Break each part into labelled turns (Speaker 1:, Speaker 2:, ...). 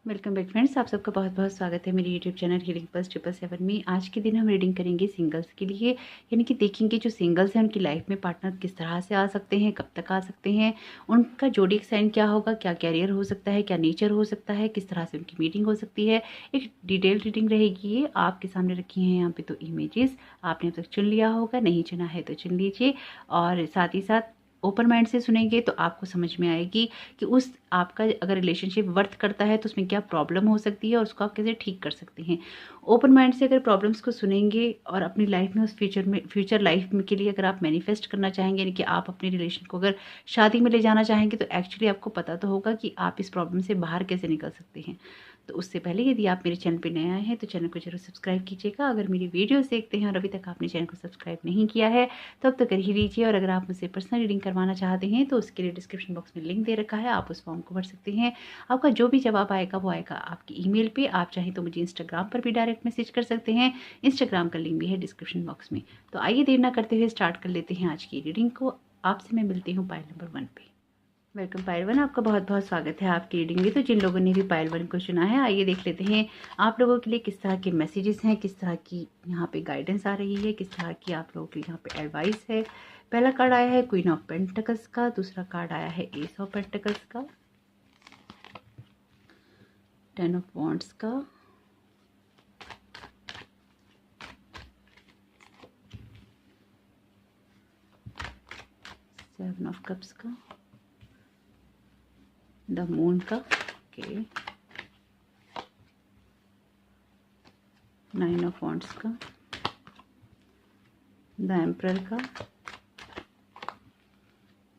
Speaker 1: Welcome back friends, आप सबका बहुत बहुत स्वागत है मेरे यूट्यूब चैनल हीलिंग पल्स 777 में। आज के दिन हम रीडिंग करेंगे सिंगल्स के लिए, यानी कि देखेंगे जो सिंगल्स हैं उनकी लाइफ में पार्टनर किस तरह से आ सकते हैं, कब तक आ सकते हैं, उनका जोड़ी साइन क्या होगा, क्या कैरियर हो सकता है, क्या नेचर हो सकता है, किस तरह से उनकी मीटिंग हो सकती है। एक डिटेल रीडिंग रहेगी। ये आपके सामने रखी हैं यहाँ पे तो इमेजेस आपने अब तक चुन लिया होगा, नहीं चुना है तो चुन लीजिए। और साथ ही साथ ओपन माइंड से सुनेंगे तो आपको समझ में आएगी कि उस आपका अगर रिलेशनशिप वर्थ करता है तो उसमें क्या प्रॉब्लम हो सकती है और उसको आप कैसे ठीक कर सकते हैं। ओपन माइंड से अगर प्रॉब्लम्स को सुनेंगे और अपनी लाइफ में उस फ्यूचर लाइफ में के लिए अगर आप मैनिफेस्ट करना चाहेंगे, यानी कि आप अपने रिलेशन को अगर शादी में ले जाना चाहेंगे, तो एक्चुअली आपको पता तो होगा कि आप इस प्रॉब्लम से बाहर कैसे निकल सकते हैं। तो उससे पहले यदि आप मेरे चैनल पर नए आए हैं तो चैनल को जरूर सब्सक्राइब कीजिएगा। अगर मेरी वीडियोस देखते हैं और अभी तक आपने चैनल को सब्सक्राइब नहीं किया है तब तो कर ही लीजिए। और अगर आप मुझसे पर्सनल रीडिंग करवाना चाहते हैं तो उसके लिए डिस्क्रिप्शन बॉक्स में लिंक दे रखा है, आप उस फॉर्म को भर सकते हैं। आपका जो भी जवाब आएगा वो आएगा आपकी ईमेल पे। आप चाहें तो मुझे इंस्टाग्राम पर भी डायरेक्ट मैसेज कर सकते हैं, इंस्टाग्राम का लिंक भी है डिस्क्रिप्शन बॉक्स में। तो आइए देर ना करते हुए स्टार्ट कर लेते हैं आज की रीडिंग को। आपसे मैं मिलती हूँ पाइल नंबर 1 पे। वेलकम पाइल 1, आपका बहुत बहुत स्वागत है आपकी रीडिंग में। तो जिन लोगों ने भी पाइल 1 को चुना है, आइए देख लेते हैं आप लोगों के लिए किस तरह के मैसेजेस हैं, किस तरह की यहाँ पे गाइडेंस आ रही है, किस तरह की आप लोगों के लिए यहाँ पे एडवाइस है। पहला कार्ड आया है क्वीन ऑफ पेंटिकल्स का, दूसरा कार्ड आया है एस ऑफ पेंटिकल्स का, 10 ऑफ वॉन्ड्स का, 7 ऑफ कप्स का, द मून का, ओके, 9 ऑफ वॉन्ड्स का, द एम्परर का,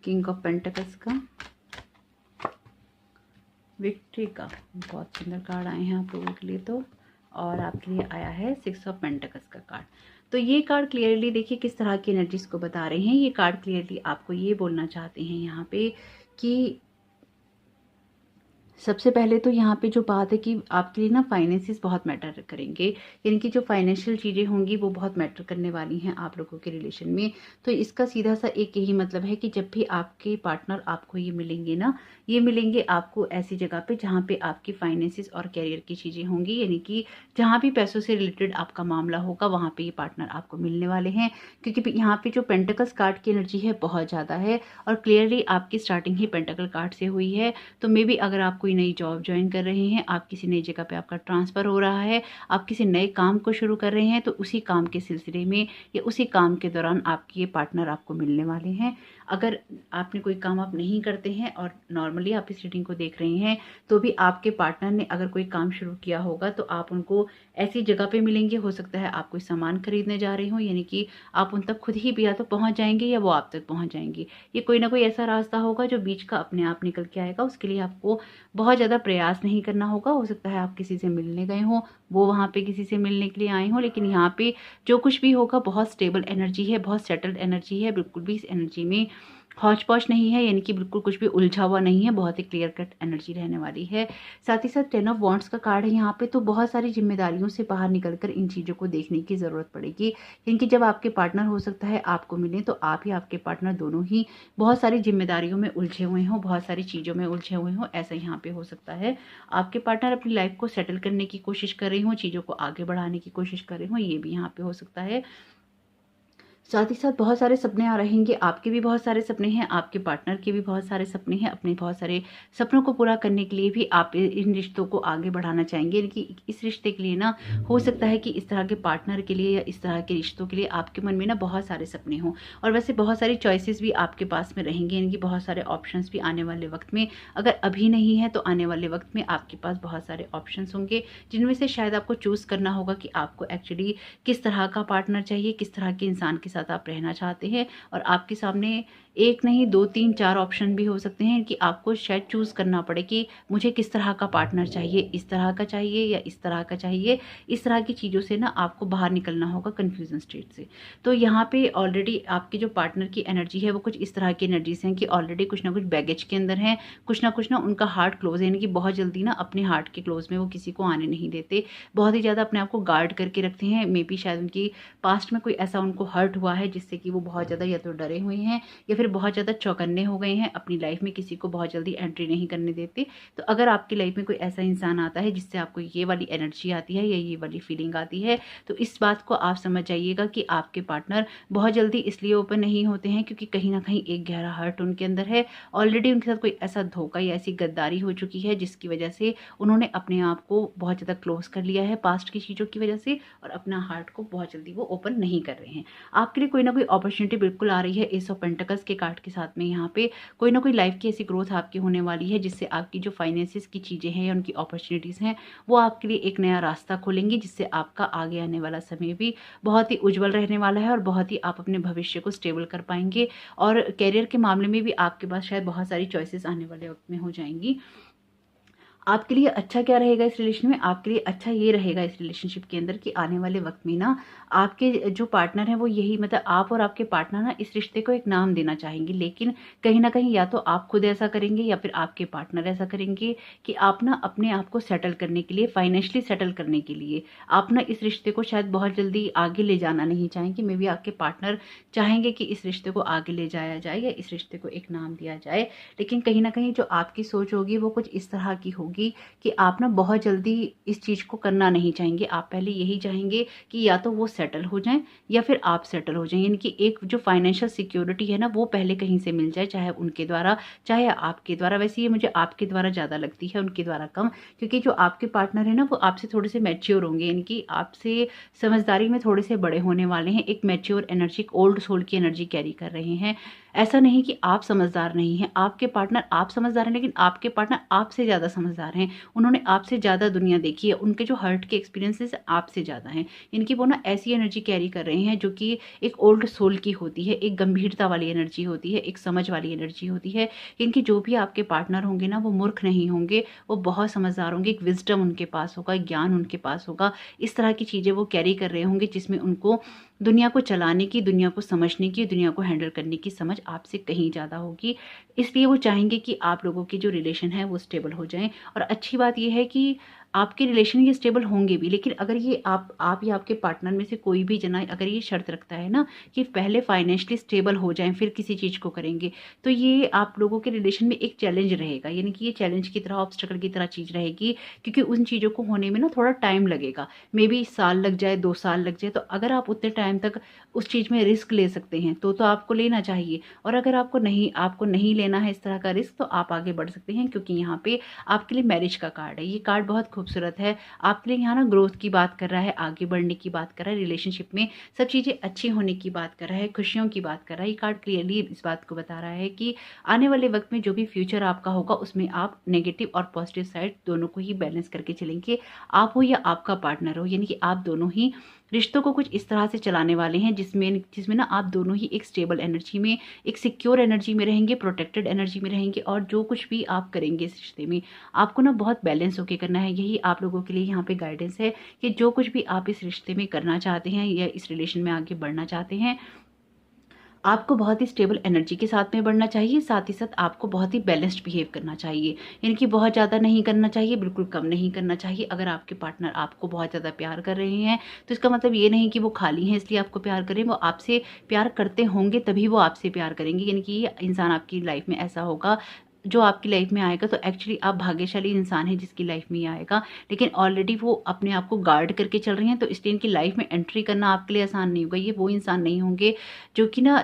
Speaker 1: किंग ऑफ पेंटिकल्स का, विक्ट्री का। बहुत सुंदर कार्ड आए हैं आप लोगों के लिए तो। और आपके लिए आया है 6 ऑफ पेंटिकल्स का कार्ड। तो ये कार्ड क्लियरली देखिए किस तरह की एनर्जीज को बता रहे हैं। ये कार्ड क्लियरली आपको ये बोलना चाहते हैं यहाँ पे कि सबसे पहले तो यहाँ पे जो बात है कि आपके लिए ना फाइनेंसेस बहुत मैटर करेंगे, यानी कि जो फाइनेंशियल चीज़ें होंगी वो बहुत मैटर करने वाली हैं आप लोगों के रिलेशन में। तो इसका सीधा सा एक यही मतलब है कि जब भी आपके पार्टनर आपको ये मिलेंगे ना, ये मिलेंगे आपको ऐसी जगह पे जहाँ पे आपकी फाइनेंसेस और कैरियर की चीज़ें होंगी, यानी कि जहाँ भी पैसों से रिलेटेड आपका मामला होगा वहाँ पे ये पार्टनर आपको मिलने वाले हैं। क्योंकि यहाँ पे जो पेंटिकल्स कार्ड की एनर्जी है बहुत ज़्यादा है और क्लियरली आपकी स्टार्टिंग ही पेंटिकल कार्ड से हुई है। तो मे बी अगर आप कोई नई जॉब ज्वाइन कर रहे हैं, आप किसी नई जगह पे आपका ट्रांसफ़र हो रहा है, आप किसी नए काम को शुरू कर रहे हैं, तो उसी काम के सिलसिले में या उसी काम के दौरान आपके ये पार्टनर आपको मिलने वाले हैं। अगर आपने कोई काम आप नहीं करते हैं और नॉर्मली आप इस रीडिंग को देख रहे हैं, तो भी आपके पार्टनर ने अगर कोई काम शुरू किया होगा तो आप उनको ऐसी जगह पे मिलेंगे। हो सकता है आप कोई सामान खरीदने जा रहे हो, यानी कि आप उन तक खुद ही भी या तो पहुंच जाएंगे या वो आप तक पहुंच जाएंगे। ये कोई ना कोई ऐसा रास्ता होगा जो बीच का अपने आप निकल के आएगा। उसके लिए आपको बहुत ज़्यादा प्रयास नहीं करना होगा। हो सकता है आप किसी से मिलने गए हों, वो वहाँ पे किसी से मिलने के लिए आए हों, लेकिन यहाँ पे जो कुछ भी होगा बहुत स्टेबल एनर्जी है, बहुत सेटल्ड एनर्जी है। बिल्कुल भी इस एनर्जी में हौच पौच नहीं है, यानी कि बिल्कुल कुछ भी उलझा हुआ नहीं है। बहुत ही क्लियर कट एनर्जी रहने वाली है। साथ ही साथ 10 ऑफ वॉन्ड्स का कार्ड है यहाँ पे। तो बहुत सारी जिम्मेदारियों से बाहर निकलकर इन चीज़ों को देखने की ज़रूरत पड़ेगी, क्योंकि जब आपके पार्टनर हो सकता है आपको मिले तो आप ही आपके पार्टनर दोनों ही बहुत सारी जिम्मेदारियों में उलझे हुए हों, बहुत सारी चीज़ों में उलझे हुए हों। ऐसा यहाँ पे हो सकता है आपके पार्टनर अपनी लाइफ को सेटल करने की कोशिश कर रहे हों, चीज़ों को आगे बढ़ाने की कोशिश कर रहे हों, ये भी यहाँ पे हो सकता है। साथ ही साथ बहुत सारे सपने आ रहेंगे। आपके भी बहुत सारे सपने हैं, आपके पार्टनर के भी बहुत सारे सपने हैं। अपने बहुत सारे सपनों को पूरा करने के लिए भी आप इन रिश्तों को आगे बढ़ाना चाहेंगे। कि इस रिश्ते के लिए ना हो सकता है कि इस तरह के पार्टनर के लिए या इस तरह के रिश्तों के लिए आपके मन में ना बहुत सारे सपने हों। और वैसे बहुत सारी चॉइसेस भी आपके पास में रहेंगे, यानी कि बहुत सारे ऑप्शंस भी आने वाले वक्त में, अगर अभी नहीं है तो आने वाले वक्त में आपके पास बहुत सारे ऑप्शंस होंगे, जिनमें से शायद आपको चूज़ करना होगा कि आपको एक्चुअली किस तरह का पार्टनर चाहिए, किस तरह के इंसान के साथ आप रहना चाहते हैं। और आपके सामने एक नहीं 2 3 4 ऑप्शन भी हो सकते हैं कि आपको शायद चूज़ करना पड़े कि मुझे किस तरह का पार्टनर चाहिए, इस तरह का चाहिए या इस तरह का चाहिए। इस तरह की चीज़ों से ना आपको बाहर निकलना होगा कन्फ्यूजन स्टेट से। तो यहाँ पे ऑलरेडी आपके जो पार्टनर की एनर्जी है वो कुछ इस तरह की एनर्जीज हैं कि ऑलरेडी कुछ ना कुछ बैगेज के अंदर हैं, कुछ ना उनका हार्ट क्लोज है, यानी कि बहुत जल्दी ना अपने हार्ट के क्लोज में वो किसी को आने नहीं देते। बहुत ही ज़्यादा अपने आप को गार्ड करके रखते हैं। मे बी शायद उनकी पास्ट में कोई ऐसा उनको हर्ट हुआ है जिससे कि वो बहुत ज़्यादा या तो डरे हुए हैं या फिर फिर बहुत ज़्यादा चौकन्ने हो गए हैं, अपनी लाइफ में किसी को बहुत जल्दी एंट्री नहीं करने देते। तो अगर आपकी लाइफ में कोई ऐसा इंसान आता है जिससे आपको ये वाली एनर्जी आती है या ये वाली फीलिंग आती है, तो इस बात को आप समझ जाइएगा कि आपके पार्टनर बहुत जल्दी इसलिए ओपन नहीं होते हैं क्योंकि कहीं न कहीं एक गहरा हर्ट उनके अंदर है। ऑलरेडी उनके साथ कोई ऐसा धोखा या ऐसी गद्दारी हो चुकी है जिसकी वजह से उन्होंने अपने आप को बहुत ज़्यादा क्लोज़ कर लिया है पास्ट की चीज़ों की वजह से, और अपना हार्ट को बहुत जल्दी वो ओपन नहीं कर रहे हैं। आपके लिए कोई ना कोई अपॉर्चुनिटी बिल्कुल आ रही है एस ऑफ पेंटिकल्स के कार्ड के साथ में। यहाँ पे कोई ना कोई लाइफ की ऐसी ग्रोथ आपकी होने वाली है जिससे आपकी जो फाइनेंसिस की चीज़ें हैं या उनकी अपॉर्चुनिटीज़ हैं वो आपके लिए एक नया रास्ता खोलेंगी, जिससे आपका आगे आने वाला समय भी बहुत ही उज्जवल रहने वाला है और बहुत ही आप अपने भविष्य को स्टेबल कर पाएंगे। और करियर के मामले में भी आपके पास शायद बहुत सारी चॉइसेस आने वाले वक्त में हो जाएंगी। आपके लिए अच्छा क्या रहेगा इस रिलेशन में? आपके लिए अच्छा ये रहेगा इस रिलेशनशिप के अंदर कि आने वाले वक्त में ना आपके जो पार्टनर है वो यही, मतलब आप और आपके पार्टनर ना इस रिश्ते को एक नाम देना चाहेंगे, लेकिन कहीं ना कहीं या तो आप खुद ऐसा करेंगे या फिर आपके पार्टनर ऐसा करेंगे कि आप ना अपने आप को सेटल करने के लिए, फाइनेंशियली सेटल करने के लिए आप ना इस रिश्ते को शायद बहुत जल्दी आगे ले जाना नहीं चाहेंगे। मे बी आपके पार्टनर चाहेंगे कि इस रिश्ते को आगे ले जाया जाए या इस रिश्ते को एक नाम दिया जाए, लेकिन कहीं ना कहीं जो आपकी सोच होगी वो कुछ इस तरह की होगी कि आप ना बहुत जल्दी इस चीज़ को करना नहीं चाहेंगे। आप पहले यही चाहेंगे कि या तो वो सेटल हो जाएं या फिर आप सेटल हो जाएं, यानी कि एक जो फाइनेंशियल सिक्योरिटी है ना वो पहले कहीं से मिल जाए, चाहे उनके द्वारा चाहे आपके द्वारा। वैसे ये मुझे आपके द्वारा ज़्यादा लगती है, उनके द्वारा कम, क्योंकि जो आपके पार्टनर है ना वो आपसे थोड़े से मैच्योर होंगे, यानी कि आपसे समझदारी में थोड़े से बड़े होने वाले हैं। एक मैच्योर एनर्जी, एक ओल्ड सोल की एनर्जी कैरी कर रहे हैं। ऐसा नहीं कि आप समझदार नहीं हैं, आपके पार्टनर आप समझदार हैं, लेकिन आपके पार्टनर आपसे ज़्यादा समझदार हैं। उन्होंने आपसे ज़्यादा दुनिया देखी है, उनके जो हर्ट के एक्सपीरियंसेस आपसे ज़्यादा हैं। इनकी वो ना ऐसी एनर्जी कैरी कर रहे हैं जो कि एक ओल्ड सोल की होती है, एक गंभीरता वाली एनर्जी होती है, एक समझ वाली एनर्जी होती है। इनके जो भी आपके पार्टनर होंगे ना वो मूर्ख नहीं होंगे, वो बहुत समझदार होंगे। एक विजडम उनके पास होगा, ज्ञान उनके पास होगा। इस तरह की चीज़ें वो कैरी कर रहे होंगे जिसमें उनको दुनिया को चलाने की, दुनिया को समझने की, दुनिया को हैंडल करने की समझ आपसे कहीं ज़्यादा होगी। इसलिए वो चाहेंगे कि आप लोगों के जो रिलेशन है वो स्टेबल हो जाएं। और अच्छी बात यह है कि आपके रिलेशन ये स्टेबल होंगे भी, लेकिन अगर ये आप या आपके पार्टनर में से कोई भी जना अगर ये शर्त रखता है ना कि पहले फाइनेंशियली स्टेबल हो जाएं फिर किसी चीज़ को करेंगे, तो ये आप लोगों के रिलेशन में एक चैलेंज रहेगा, यानी कि ये चैलेंज की तरह, ऑब्स्टेकल की तरह चीज़ रहेगी, क्योंकि उन चीज़ों को होने में ना थोड़ा टाइम लगेगा। मे बी साल लग जाए, 2 साल लग जाए, तो अगर आप उतने टाइम तक उस चीज़ में रिस्क ले सकते हैं तो आपको लेना चाहिए। और अगर आपको नहीं लेना है इस तरह का रिस्क, तो आप आगे बढ़ सकते हैं, क्योंकि यहाँ पे आपके लिए मैरिज का कार्ड है। ये कार्ड बहुत खूबसूरत है, आपके लिए यहाँ ना ग्रोथ की बात कर रहा है, आगे बढ़ने की बात कर रहा है, रिलेशनशिप में सब चीज़ें अच्छी होने की बात कर रहा है, खुशियों की बात कर रहा है। ये कार्ड क्लियरली इस बात को बता रहा है कि आने वाले वक्त में जो भी फ्यूचर आपका होगा उसमें आप नेगेटिव और पॉजिटिव साइड दोनों को ही बैलेंस करके चलेंगे। आप हो या आपका पार्टनर हो, यानी कि आप दोनों ही रिश्तों को कुछ इस तरह से चलाने वाले हैं जिसमें ना आप दोनों ही एक स्टेबल एनर्जी में, एक सिक्योर एनर्जी में रहेंगे, प्रोटेक्टेड एनर्जी में रहेंगे। और जो कुछ भी आप करेंगे इस रिश्ते में आपको ना बहुत बैलेंस होके करना है। यही आप लोगों के लिए यहाँ पे गाइडेंस है कि जो कुछ भी आप इस रिश्ते में करना चाहते हैं या इस रिलेशन में आगे बढ़ना चाहते हैं, आपको बहुत ही स्टेबल एनर्जी के साथ में बढ़ना चाहिए। साथ ही साथ आपको बहुत ही बैलेंस्ड बिहेव करना चाहिए, यानी कि बहुत ज़्यादा नहीं करना चाहिए, बिल्कुल कम नहीं करना चाहिए। अगर आपके पार्टनर आपको बहुत ज़्यादा प्यार कर रहे हैं तो इसका मतलब ये नहीं कि वो खाली हैं इसलिए आपको प्यार करें। वो आपसे प्यार करते होंगे तभी वो आपसे प्यार करेंगे, यानी कि ये इंसान आपकी लाइफ में ऐसा होगा जो आपकी लाइफ में आएगा। तो एक्चुअली आप भाग्यशाली इंसान है जिसकी लाइफ में ये आएगा, लेकिन ऑलरेडी वो अपने आप को गार्ड करके चल रहे हैं, तो इसलिए इनकी लाइफ में एंट्री करना आपके लिए आसान नहीं होगा। ये वो इंसान नहीं होंगे जो कि ना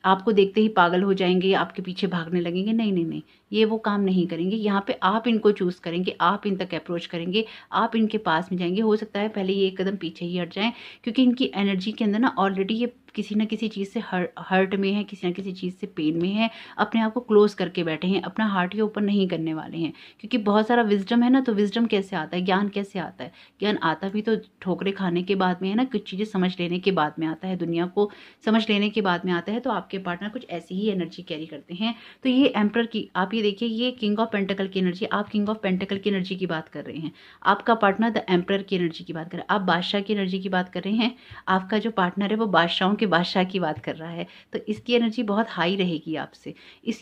Speaker 1: आपको देखते ही पागल हो जाएंगे, आपके पीछे भागने लगेंगे। नहीं नहीं नहीं, ये वो काम नहीं करेंगे। यहाँ पे आप इनको चूज़ करेंगे, आप इन तक अप्रोच करेंगे, आप इनके पास में जाएंगे। हो सकता है पहले ये एक कदम पीछे ही हट जाएं, क्योंकि इनकी एनर्जी के अंदर ना ऑलरेडी ये किसी न किसी चीज़ से हर्ट में है, किसी न किसी चीज़ से पेन में है, अपने आप को क्लोज करके बैठे हैं, अपना हार्ट ये ओपन नहीं करने वाले हैं। क्योंकि बहुत सारा विजडम है ना, तो विजडम कैसे आता है, ज्ञान कैसे आता है? ज्ञान आता भी तो ठोकरे खाने के बाद में है ना, कुछ चीज़ें समझ लेने के बाद में आता है, दुनिया को समझ लेने के बाद में आता है। तो आपके पार्टनर कुछ ऐसी ही एनर्जी कैरी करते हैं। तो ये एम्परर की, आप ये देखिए, ये किंग ऑफ पेंटिकल की एनर्जी, आप किंग ऑफ पेंटिकल की एनर्जी की बात कर रहे हैं, आपका पार्टनर द एम्परर की एनर्जी की बात कर रहे हैं, आप बादशाह की एनर्जी की बात कर रहे हैं। आपका जो पार्टनर है वो बादशाहों के आपके बादशाह की बात कर रहा है, तो इसकी एनर्जी बहुत हाई रहेगी आपसे।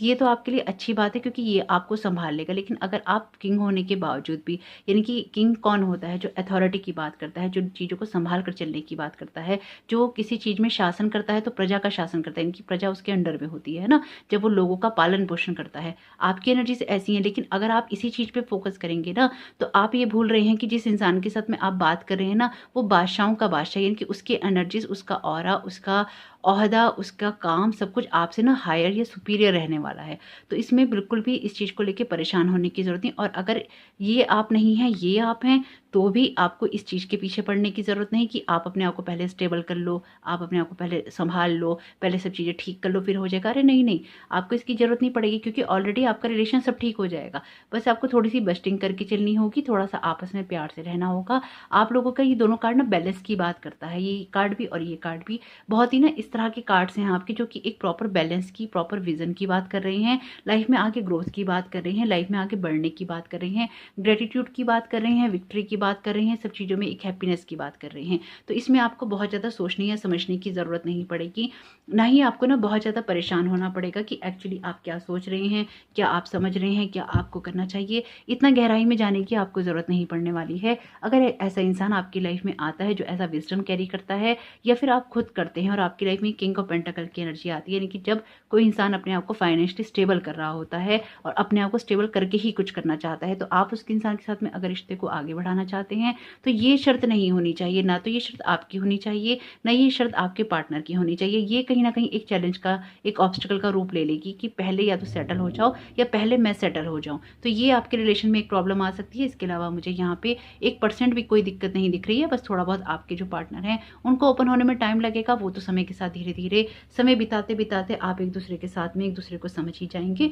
Speaker 1: ये तो आपके लिए अच्छी बात है क्योंकि ये आपको सँभाल लेगा। लेकिन अगर आप किंग होने के बावजूद भी, यानी कि किंग कौन होता है? जो अथॉरिटी की बात करता है, जो चीज़ों को सँभाल कर चलने की बात करता है, जो किसी चीज़ में शासन करता है तो प्रजा का शासन करता है, यानी कि प्रजा उसके अंडर में होती है ना? जब वो लोगों का पालन-पोषण करता है। आपकी एनर्जीज़ ऐसी हैं, लेकिन अगर आप इसी चीज़ पे फ़ोकस करेंगे ना, तो आप ये भूल रहे हैं कि जिस इंसान के साथ में आप बात कर रहे हैं ना, वो बादशाहों का बादशाह, यानी कि उसकी एनर्जीज़, उसका ऑरा, उसका ओहदा, उसका काम, सब कुछ आपसे ना हायर या सुपीरियर रहने वाला है। तो इसमें बिल्कुल भी इस चीज़ को लेके परेशान होने की ज़रूरत नहीं। और अगर ये आप नहीं हैं, ये आप हैं, तो भी आपको इस चीज़ के पीछे पड़ने की ज़रूरत नहीं कि आप अपने आप को पहले स्टेबल कर लो, आप अपने आप को पहले सँभाल लो, पहले सब चीज़ें ठीक कर लो, फिर हो जाएगा। अरे नहीं, नहीं, आपको इसकी ज़रूरत नहीं पड़ेगी क्योंकि ऑलरेडी आपका रिलेशन सब ठीक हो जाएगा। बस आपको थोड़ी-सी बस्टिंग करके चलनी होगी, थोड़ा-सा आपस में प्यार से रहना होगा। आप लोगों का ये दोनों कार्ड ना बैलेंस की बात करता है, ये कार्ड भी और ये कार्ड भी। बहुत ही ना इस तरह के कार्ड्स हैं आपके जो कि एक प्रॉपर बैलेंस की, प्रॉपर विज़न की बात कर रहे हैं, लाइफ में आगे ग्रोथ की बात कर रहे हैं, लाइफ में आगे बढ़ने की बात कर रहे हैं, ग्रेटिट्यूड की बात कर रहे हैं, विक्ट्री की बात कर रहे हैं, सब चीज़ों में एक हैप्पीनेस की बात कर रहे हैं। तो इसमें आपको बहुत ज़्यादा सोचने या समझने की ज़रूरत नहीं पड़ेगी, ना ही आपको ना बहुत ज़्यादा परेशान होना पड़ेगा कि एक्चुअली आप क्या सोच रहे हैं, क्या आप समझ रहे हैं, क्या आपको करना चाहिए। इतना गहराई में जाने की आपको ज़रूरत नहीं पड़ने वाली है। अगर ऐसा इंसान आपकी लाइफ में आता है जो ऐसा विज़डम कैरी करता है, या फिर आप खुद करते हैं और आपकी लाइफ में किंग ऑफ पेंटाकल की एनर्जी आती है, यानी कि जब कोई इंसान अपने आप को फाइनेंशियली स्टेबल कर रहा होता है और अपने आप को स्टेबल करके ही कुछ करना चाहता है, तो आप उस इंसान के साथ में अगर रिश्ते को आगे बढ़ाना चाहते हैं, तो ये शर्त नहीं होनी चाहिए, ना तो ये शर्त आपकी होनी चाहिए, ना ये शर्त आपके पार्टनर की होनी चाहिए। ये कहीं ना कहीं एक चैलेंज का, एक ऑब्स्टिकल का रूप ले लेगी कि पहले या तो सेटल हो जाओ या पहले मैं सेटल हो जाऊं। तो ये आपके रिलेशन में एक प्रॉब्लम आ सकती है। इसके अलावा मुझे यहाँ पे 1% भी कोई दिक्कत नहीं दिख रही है। बस थोड़ा बहुत आपके जो पार्टनर हैं उनको ओपन होने में टाइम लगेगा, वो तो समय के साथ धीरे धीरे, समय बिताते बिताते आप एक दूसरे के साथ में एक दूसरे को समझ ही जाएंगे।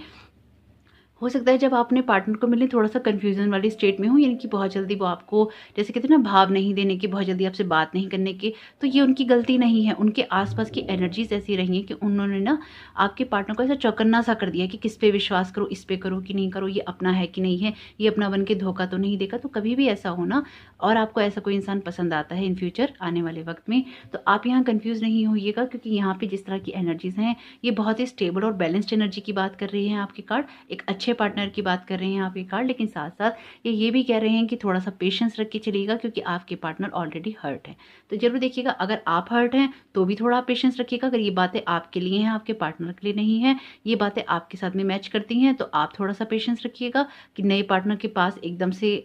Speaker 1: हो सकता है जब आप अपने पार्टनर को मिलें थोड़ा-सा कन्फ्यूज़न वाली स्टेट में हो, यानी कि बहुत जल्दी वो आपको, जैसे कहते हैं ना, भाव नहीं देने की, बहुत जल्दी आपसे बात नहीं करने की, तो ये उनकी गलती नहीं है। उनके आस-पास की एनर्जीज़ ऐसी रही हैं कि उन्होंने ना आपके पार्टनर को ऐसा चौकन्ना-सा कर दिया कि किस पे विश्वास करो, इस पे करो कि नहीं करो, ये अपना है कि नहीं है, ये अपना बन के धोखा तो नहीं देगा। तो कभी भी ऐसा हो ना, और आपको ऐसा कोई इंसान पसंद आता है इन फ्यूचर आने वाले वक़्त में, तो आप यहाँ कन्फ्यूज़ नहीं होइएगा क्योंकि यहाँ पे जिस तरह की एनर्जीज़ हैं, ये बहुत ही स्टेबल और बैलेंस्ड एनर्जी की बात कर रही हैं आपके कार्ड। एक अच्छे पार्टनर की बात कर रहे हैं आप ये कार्ड, लेकिन साथ-साथ ये भी कह रहे हैं कि थोड़ा-सा पेशेंस रख के चलिएगा क्योंकि आपके पार्टनर ऑलरेडी हर्ट हैं। तो ज़रूर देखिएगा, अगर आप हर्ट हैं तो भी थोड़ा पेशेंस रखिएगा। अगर ये बातें आपके लिए हैं, आपके पार्टनर के लिए नहीं हैं, ये बातें आपके साथ में मैच करती हैं, तो आप थोड़ा-सा पेशेंस रखिएगा कि नए पार्टनर के पास एकदम से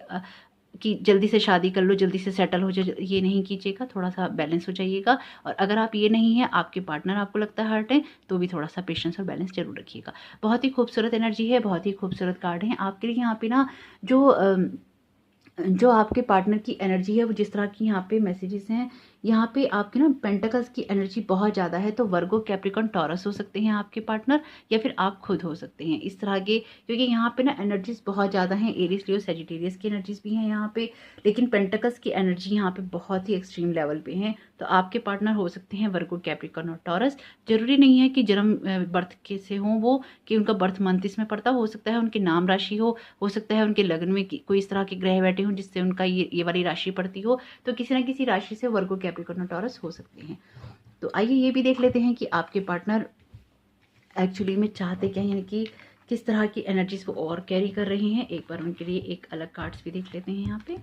Speaker 1: कि जल्दी से शादी कर लो, जल्दी से सेटल हो जाओ, ये नहीं कीजिएगा, थोड़ा-सा बैलेंस हो जाइएगा। और अगर आप ये नहीं हैं, आपके पार्टनर आपको लगता है हर्ट हैं, तो भी थोड़ा-सा पेशेंस और बैलेंस ज़रूर रखिएगा। बहुत ही खूबसूरत एनर्जी है, बहुत ही खूबसूरत कार्ड हैं आपके लिए। यहाँ पे ना जो आपके पार्टनर की एनर्जी है, वो जिस तरह की यहाँ पे मैसेजेस हैं, यहाँ पे आपके ना पेंटाकल्स की एनर्जी बहुत ज़्यादा है। तो वर्गो, कैप्रिकॉर्न, टॉरस हो सकते हैं आपके पार्टनर, या फिर आप खुद हो सकते हैं इस तरह के, क्योंकि यहाँ पे ना एनर्जीज बहुत ज़्यादा हैं। एरीज, लियो, सेजिटेरियस की एनर्जीज भी हैं यहाँ पे, लेकिन पेंटाकल्स की एनर्जी यहाँ पे बहुत ही एक्सट्रीम लेवल पे हैं। तो आपके पार्टनर हो सकते हैं वर्गो, कैप्रिकॉर्न और टॉरस। जरूरी नहीं है कि जन्म बर्थ के से हों वो, कि उनका बर्थ मंथ इसमें पड़ता हो सकता है उनकी नाम राशि हो सकता है उनके लग्न में कोई इस तरह के ग्रह बैठे हों जिससे उनका ये वाली राशि पड़ती हो। तो किसी ना किसी राशि से वर्गो, कैप्रिकॉर्न और टॉरस हो सकते हैं। तो आइए ये भी देख लेते हैं कि आपके पार्टनर एक्चुअली में चाहते क्या हैं, यानी कि किस तरह की एनर्जीज वो और कैरी कर रहे हैं। एक बार उनके लिए एक अलग कार्ड्स भी देख लेते हैं यहाँ पे।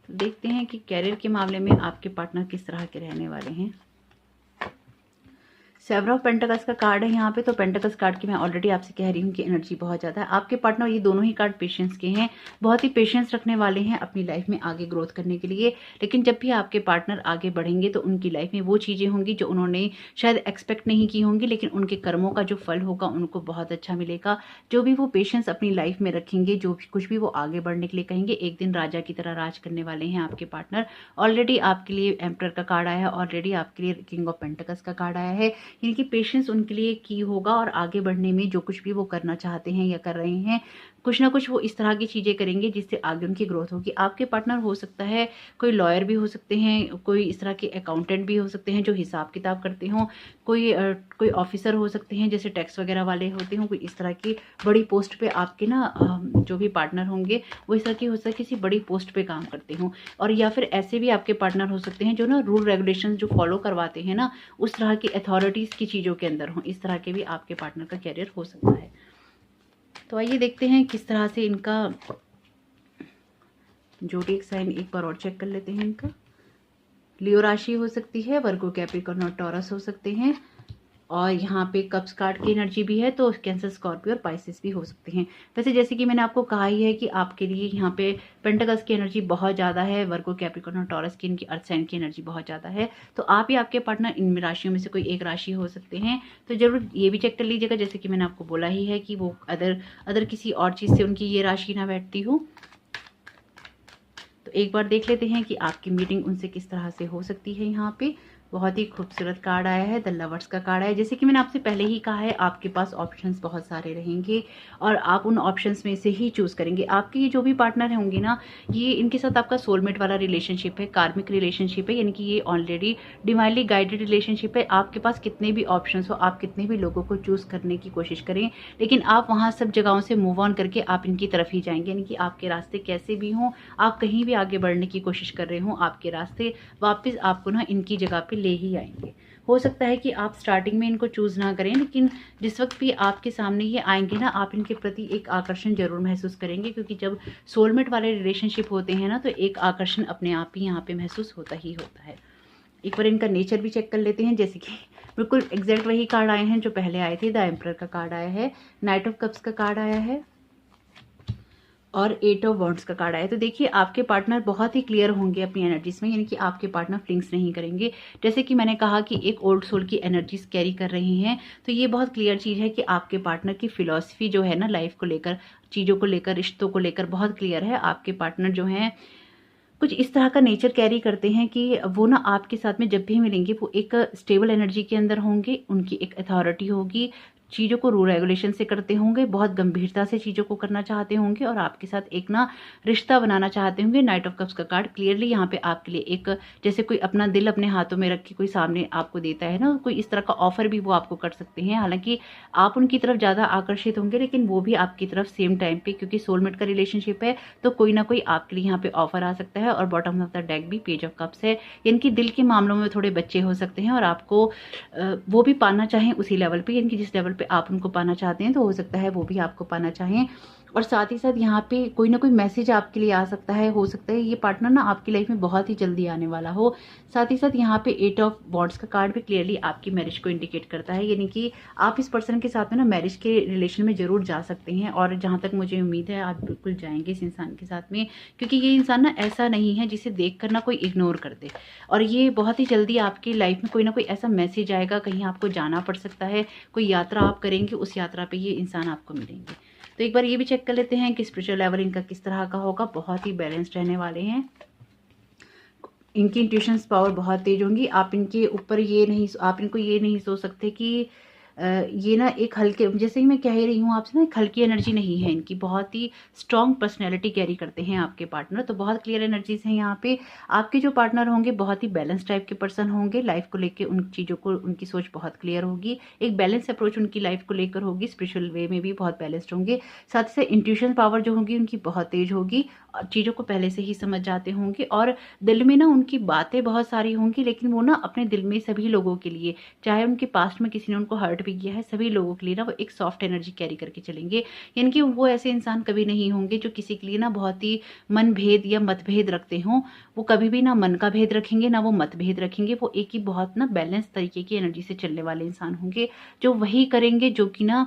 Speaker 1: देखते हैं कि कैरियर के मामले में आपके पार्टनर किस तरह के रहने वाले हैं। सेवन ऑफ पेंटाकल्स का कार्ड है यहाँ पे। तो पेंटाकल्स कार्ड की मैं ऑलरेडी आपसे कह रही हूँ कि एनर्जी बहुत ज़्यादा है। आपके पार्टनर, ये दोनों ही कार्ड पेशेंस के हैं, बहुत ही पेशेंस रखने वाले हैं अपनी लाइफ में आगे ग्रोथ करने के लिए। लेकिन जब भी आपके पार्टनर आगे बढ़ेंगे तो उनकी लाइफ में वो चीज़ें होंगी जो उन्होंने शायद एक्सपेक्ट नहीं की होंगी, लेकिन उनके कर्मों का जो फल होगा उनको बहुत अच्छा मिलेगा। जो भी वो पेशेंस अपनी लाइफ में रखेंगे, जो भी कुछ भी वो आगे बढ़ने के लिए कहेंगे, एक दिन राजा की तरह राज करने वाले हैं आपके पार्टनर। ऑलरेडी आपके लिए एम्परर का कार्ड आया है, ऑलरेडी आपके लिए किंग ऑफ पेंटाकल्स का कार्ड आया है। यानी कि पेशेंस उनके लिए की होगा और आगे बढ़ने में जो कुछ भी वो करना चाहते हैं या कर रहे हैं, कुछ ना कुछ वो इस तरह की चीज़ें करेंगे जिससे आगे उनकी ग्रोथ होगी। आपके पार्टनर हो सकता है कोई लॉयर भी हो सकते हैं, कोई इस तरह के अकाउंटेंट भी हो सकते हैं जो हिसाब किताब करते हों, कोई ऑफिसर हो सकते हैं जैसे टैक्स वगैरह वाले होते हों, कोई इस तरह की बड़ी पोस्ट पे आपके ना जो भी पार्टनर होंगे वो इस तरह की हो सकता है किसी बड़ी पोस्ट पे काम करते हों। और या फिर ऐसे भी आपके पार्टनर हो सकते हैं जो ना रूल रेगुलेशन जो फॉलो करवाते हैं ना, उस तरह की अथॉरिटीज़ की चीज़ों के अंदर हों। इस तरह के भी आपके पार्टनर का कैरियर हो सकता है। तो आइए देखते हैं किस तरह से इनका ज़ोडिएक साइन एक बार और चेक कर लेते हैं। इनका लियो राशि हो सकती है, वर्गो, कैप्रिकॉर्न और टॉरस हो सकते हैं, और यहाँ पे कप्स कार्ड की एनर्जी भी है, तो कैंसर, स्कॉर्पियो और पाइसेस भी हो सकते हैं। वैसे जैसे कि मैंने आपको कहा ही है कि आपके लिए यहाँ पे पेंटाकल्स की एनर्जी बहुत ज़्यादा है, वर्गो, कैप्रिकॉर्न और टॉरस की, इनकी अर्थ साइन की एनर्जी बहुत ज़्यादा है। तो आप या आपके पार्टनर इन राशियों में से कोई एक राशि हो सकते हैं। तो ज़रूर ये भी चेक कर लीजिएगा, जैसे कि मैंने आपको बोला ही है कि वो अदर किसी और चीज़ से उनकी ये राशि ना बैठती हो। तो एक बार देख लेते हैं कि आपकी मीटिंग उनसे किस तरह से हो सकती है। यहाँ पे बहुत ही खूबसूरत कार्ड आया है, द लवर्स का कार्ड आया है। जैसे कि मैंने आपसे पहले ही कहा है, आपके पास ऑप्शंस बहुत सारे रहेंगे और आप उन ऑप्शंस में से ही चूज़ करेंगे। आपके ये जो भी पार्टनर होंगे ना, ये इनके साथ आपका सोलमेट वाला रिलेशनशिप है, कार्मिक रिलेशनशिप है, यानी कि ये ऑलरेडी डिवाइनली गाइडेड रिलेशनशिप है। आपके पास कितने भी ऑप्शंस हो, आप कितने भी लोगों को चूज़ करने की कोशिश करें, लेकिन आप वहाँ सब जगहों से मूव ऑन करके आप इनकी तरफ ही जाएंगे। यानी कि आपके रास्ते कैसे भी हों, आप कहीं भी आगे बढ़ने की कोशिश कर रहे हों, आपके रास्ते वापस आपको ना इनकी जगह पे ले ही आएंगे। हो सकता है कि आप स्टार्टिंग में इनको चूज़ ना करें, लेकिन जिस वक्त भी आपके सामने ये आएंगे ना, आप इनके प्रति एक आकर्षण जरूर महसूस करेंगे, क्योंकि जब सोलमेट वाले रिलेशनशिप होते हैं ना, तो एक आकर्षण अपने आप ही यहाँ पे महसूस होता ही होता है। एक बार इनका नेचर भी चेक कर लेते हैं। जैसे कि बिल्कुल एग्जैक्ट वही कार्ड आए हैं जो पहले आए थे। द एम्परर का कार्ड आया है, नाइट ऑफ कप्स का कार्ड आया है और 8 ऑफ वॉन्ड्स का कार्ड आया। तो देखिए, आपके पार्टनर बहुत ही क्लियर होंगे अपनी एनर्जीज में, यानी कि आपके पार्टनर फ्लिंक्स नहीं करेंगे। जैसे कि मैंने कहा कि एक ओल्ड सोल की एनर्जीज कैरी कर रही हैं, तो ये बहुत क्लियर चीज़ है कि आपके पार्टनर की फिलॉसफी जो है ना, लाइफ को लेकर, चीज़ों को लेकर, रिश्तों को लेकर बहुत क्लियर है। आपके पार्टनर जो हैं कुछ इस तरह का नेचर कैरी करते हैं कि वो ना आपके साथ में जब भी मिलेंगे वो एक स्टेबल एनर्जी के अंदर होंगे, उनकी एक अथॉरिटी होगी, चीज़ों को रूल रेगुलेशन से करते होंगे, बहुत गंभीरता से चीज़ों को करना चाहते होंगे और आपके साथ एक ना रिश्ता बनाना चाहते होंगे। नाइट ऑफ कप्स का कार्ड क्लियरली यहाँ पे आपके लिए एक, जैसे कोई अपना दिल अपने हाथों में रख के कोई सामने आपको देता है ना, कोई इस तरह का ऑफर भी वो आपको कर सकते हैं। हालांकि आप उनकी तरफ ज़्यादा आकर्षित होंगे, लेकिन वो भी आपकी तरफ सेम टाइम पे, क्योंकि सोलमेट का रिलेशनशिप है, तो कोई ना कोई आपके लिए यहाँ पे ऑफर आ सकता है। और बॉटम ऑफ द डेक भी पेज ऑफ कप्स है, यानी कि दिल के मामलों में थोड़े बच्चे हो सकते हैं और आपको वो भी पाना चाहें उसी लेवल पे, यानी कि जिस लेवल पे आप उनको पाना चाहते हैं, तो हो सकता है वो भी आपको पाना चाहें। और साथ ही साथ यहाँ पे कोई ना कोई मैसेज आपके लिए आ सकता है। हो सकता है ये पार्टनर ना आपकी लाइफ में बहुत ही जल्दी आने वाला हो। साथ ही साथ यहाँ पे 8 ऑफ वॉन्ड्स का कार्ड भी क्लियरली आपकी मैरिज को इंडिकेट करता है, यानी कि आप इस पर्सन के साथ में ना मैरिज के रिलेशन में जरूर जा सकते हैं। और जहाँ तक मुझे उम्मीद है, आप बिल्कुल जाएंगे इस इंसान के साथ में, क्योंकि ये इंसान ना ऐसा नहीं है जिसे देख कर ना कोई इग्नोर कर दे। और ये बहुत ही जल्दी आपकी लाइफ में कोई ना कोई ऐसा मैसेज आएगा, कहीं आपको जाना पड़ सकता है, कोई यात्रा आप करेंगे, उस यात्रा पे ये इंसान आपको मिलेंगे। तो एक बार ये भी चेक कर लेते हैं कि स्पिरिचुअल लेवल इनका किस तरह का होगा। बहुत ही बैलेंस्ड रहने वाले हैं, इनकी इंट्यूशंस पावर बहुत तेज होंगी। आप इनके ऊपर आप इनको ये नहीं सोच सकते कि ये ना एक हल्के, जैसे ही मैं कह ही रही हूँ आपसे ना, एक हल्की एनर्जी नहीं है इनकी, बहुत ही स्ट्रॉन्ग पर्सनैलिटी कैरी करते हैं आपके पार्टनर। तो बहुत क्लियर एनर्जीज हैं यहाँ पे। आपके जो पार्टनर होंगे बहुत ही बैलेंस टाइप के पर्सन होंगे, लाइफ को लेकर उन चीज़ों को, उनकी सोच बहुत क्लियर होगी, एक बैलेंस अप्रोच उनकी लाइफ को लेकर होगी, स्पिरिचुअल वे में भी बहुत बैलेंस्ड होंगे। साथ ही साथ इंट्यूशन पावर जो होगी उनकी बहुत तेज होगी, चीज़ों को पहले से ही समझ जाते होंगे और दिल में ना उनकी बातें बहुत सारी होंगी, लेकिन वो ना अपने दिल में सभी लोगों के लिए, चाहे उनके पास्ट में किसी ने उनको हर्ट भी किया है, सभी लोगों के लिए ना वो एक सॉफ्ट एनर्जी कैरी करके चलेंगे। यानी कि वो ऐसे इंसान कभी नहीं होंगे जो किसी के लिए ना बहुत ही मनभेद या मतभेद रखते हों। वो कभी भी ना मन का भेद रखेंगे, ना वो मतभेद रखेंगे। वो एक ही बहुत ना बैलेंस तरीके की एनर्जी से चलने वाले इंसान होंगे, जो वही करेंगे जो कि ना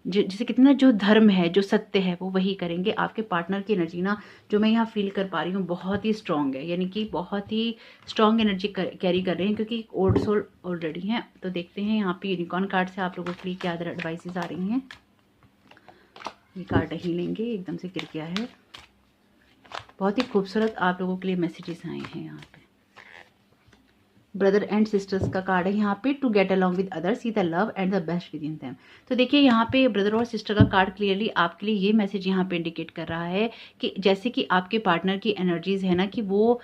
Speaker 1: जैसे कितना जो धर्म है, जो सत्य है, वो वही करेंगे। आपके पार्टनर की एनर्जी ना, जो मैं यहाँ फील कर पा रही हूँ, बहुत ही स्ट्रांग है, यानी कि बहुत ही स्ट्रांग एनर्जी कैरी कर रहे हैं, क्योंकि ओल्ड सोल ऑलरेडी हैं। तो देखते हैं यहाँ पे यूनिकॉर्न कार्ड से आप लोगों के लिए क्या एडवाइसेस आ रही हैं। ये कार्ड नहीं लेंगे, एकदम से गिर गया है। बहुत ही खूबसूरत आप लोगों के लिए मैसेजेस आए हैं यहाँ पे। ब्रदर एंड सिस्टर्स का कार्ड है यहाँ पे, to get along with others, see the love and the best within them. तो देखिए यहाँ पे ब्रदर और सिस्टर का कार्ड क्लियरली आपके लिए ये मैसेज यहाँ पे इंडिकेट कर रहा है कि जैसे कि आपके पार्टनर की एनर्जीज है ना कि वो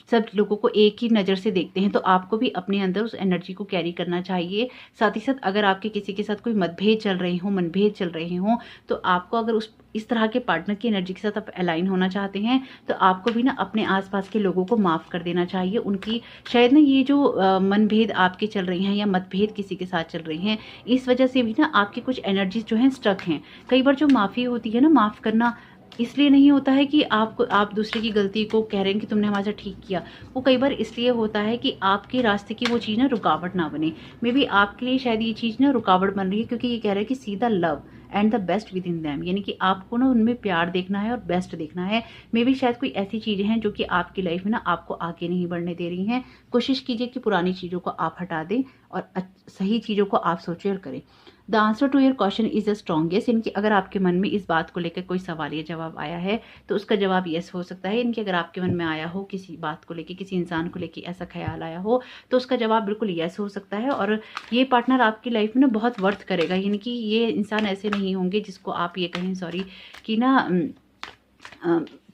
Speaker 1: सब लोगों को एक ही नज़र से देखते हैं, तो आपको भी अपने अंदर उस एनर्जी को कैरी करना चाहिए। साथ ही साथ अगर आपके किसी के साथ कोई मतभेद चल रहे हों, मनभेद चल रहे हों, तो आपको अगर इस तरह के पार्टनर की एनर्जी के साथ आप अलाइन होना चाहते हैं, तो आपको भी ना अपने आसपास के लोगों को माफ़ कर देना चाहिए। उनकी शायद ना ये जो मनभेद आपके चल रही हैं या मतभेद किसी के साथ चल रही हैं, इस वजह से भी ना आपकी कुछ एनर्जीज जो हैं स्ट्रक हैं। कई बार जो माफ़ी होती है ना, माफ़ करना इसलिए नहीं होता है कि आप दूसरे की गलती को कह रहे हैं कि तुमने हमारे साथ ठीक किया। वो कई बार इसलिए होता है कि आपके रास्ते की वो चीज़ ना रुकावट ना बने। मे बी आपके लिए शायद ये चीज़ ना रुकावट बन रही है, क्योंकि ये कह रहा है कि सी the love and the best with in them, यानी कि आपको ना उनमें प्यार देखना है और बेस्ट देखना है। मे बी शायद कोई ऐसी चीज़ें हैं जो कि आपकी लाइफ में ना आपको आगे नहीं बढ़ने दे रही हैं। कोशिश कीजिए कि पुरानी चीज़ों को आप हटा दें और सही चीज़ों को आप सोचें और करें। The answer to your question is the strongest, यानी कि अगर आपके मन में इस बात को लेकर कोई सवाल या जवाब आया है, तो उसका जवाब यस हो सकता है। यानी कि अगर आपके मन में आया हो किसी बात को लेकर, किसी इंसान को लेकर ऐसा ख्याल आया हो, तो उसका जवाब बिल्कुल यस हो सकता है। और ये पार्टनर आपकी लाइफ में ना बहुत वर्थ करेगा, यानी कि ये इंसान ऐसे नहीं होंगे जिसको आप ये कहें सॉरी कि ना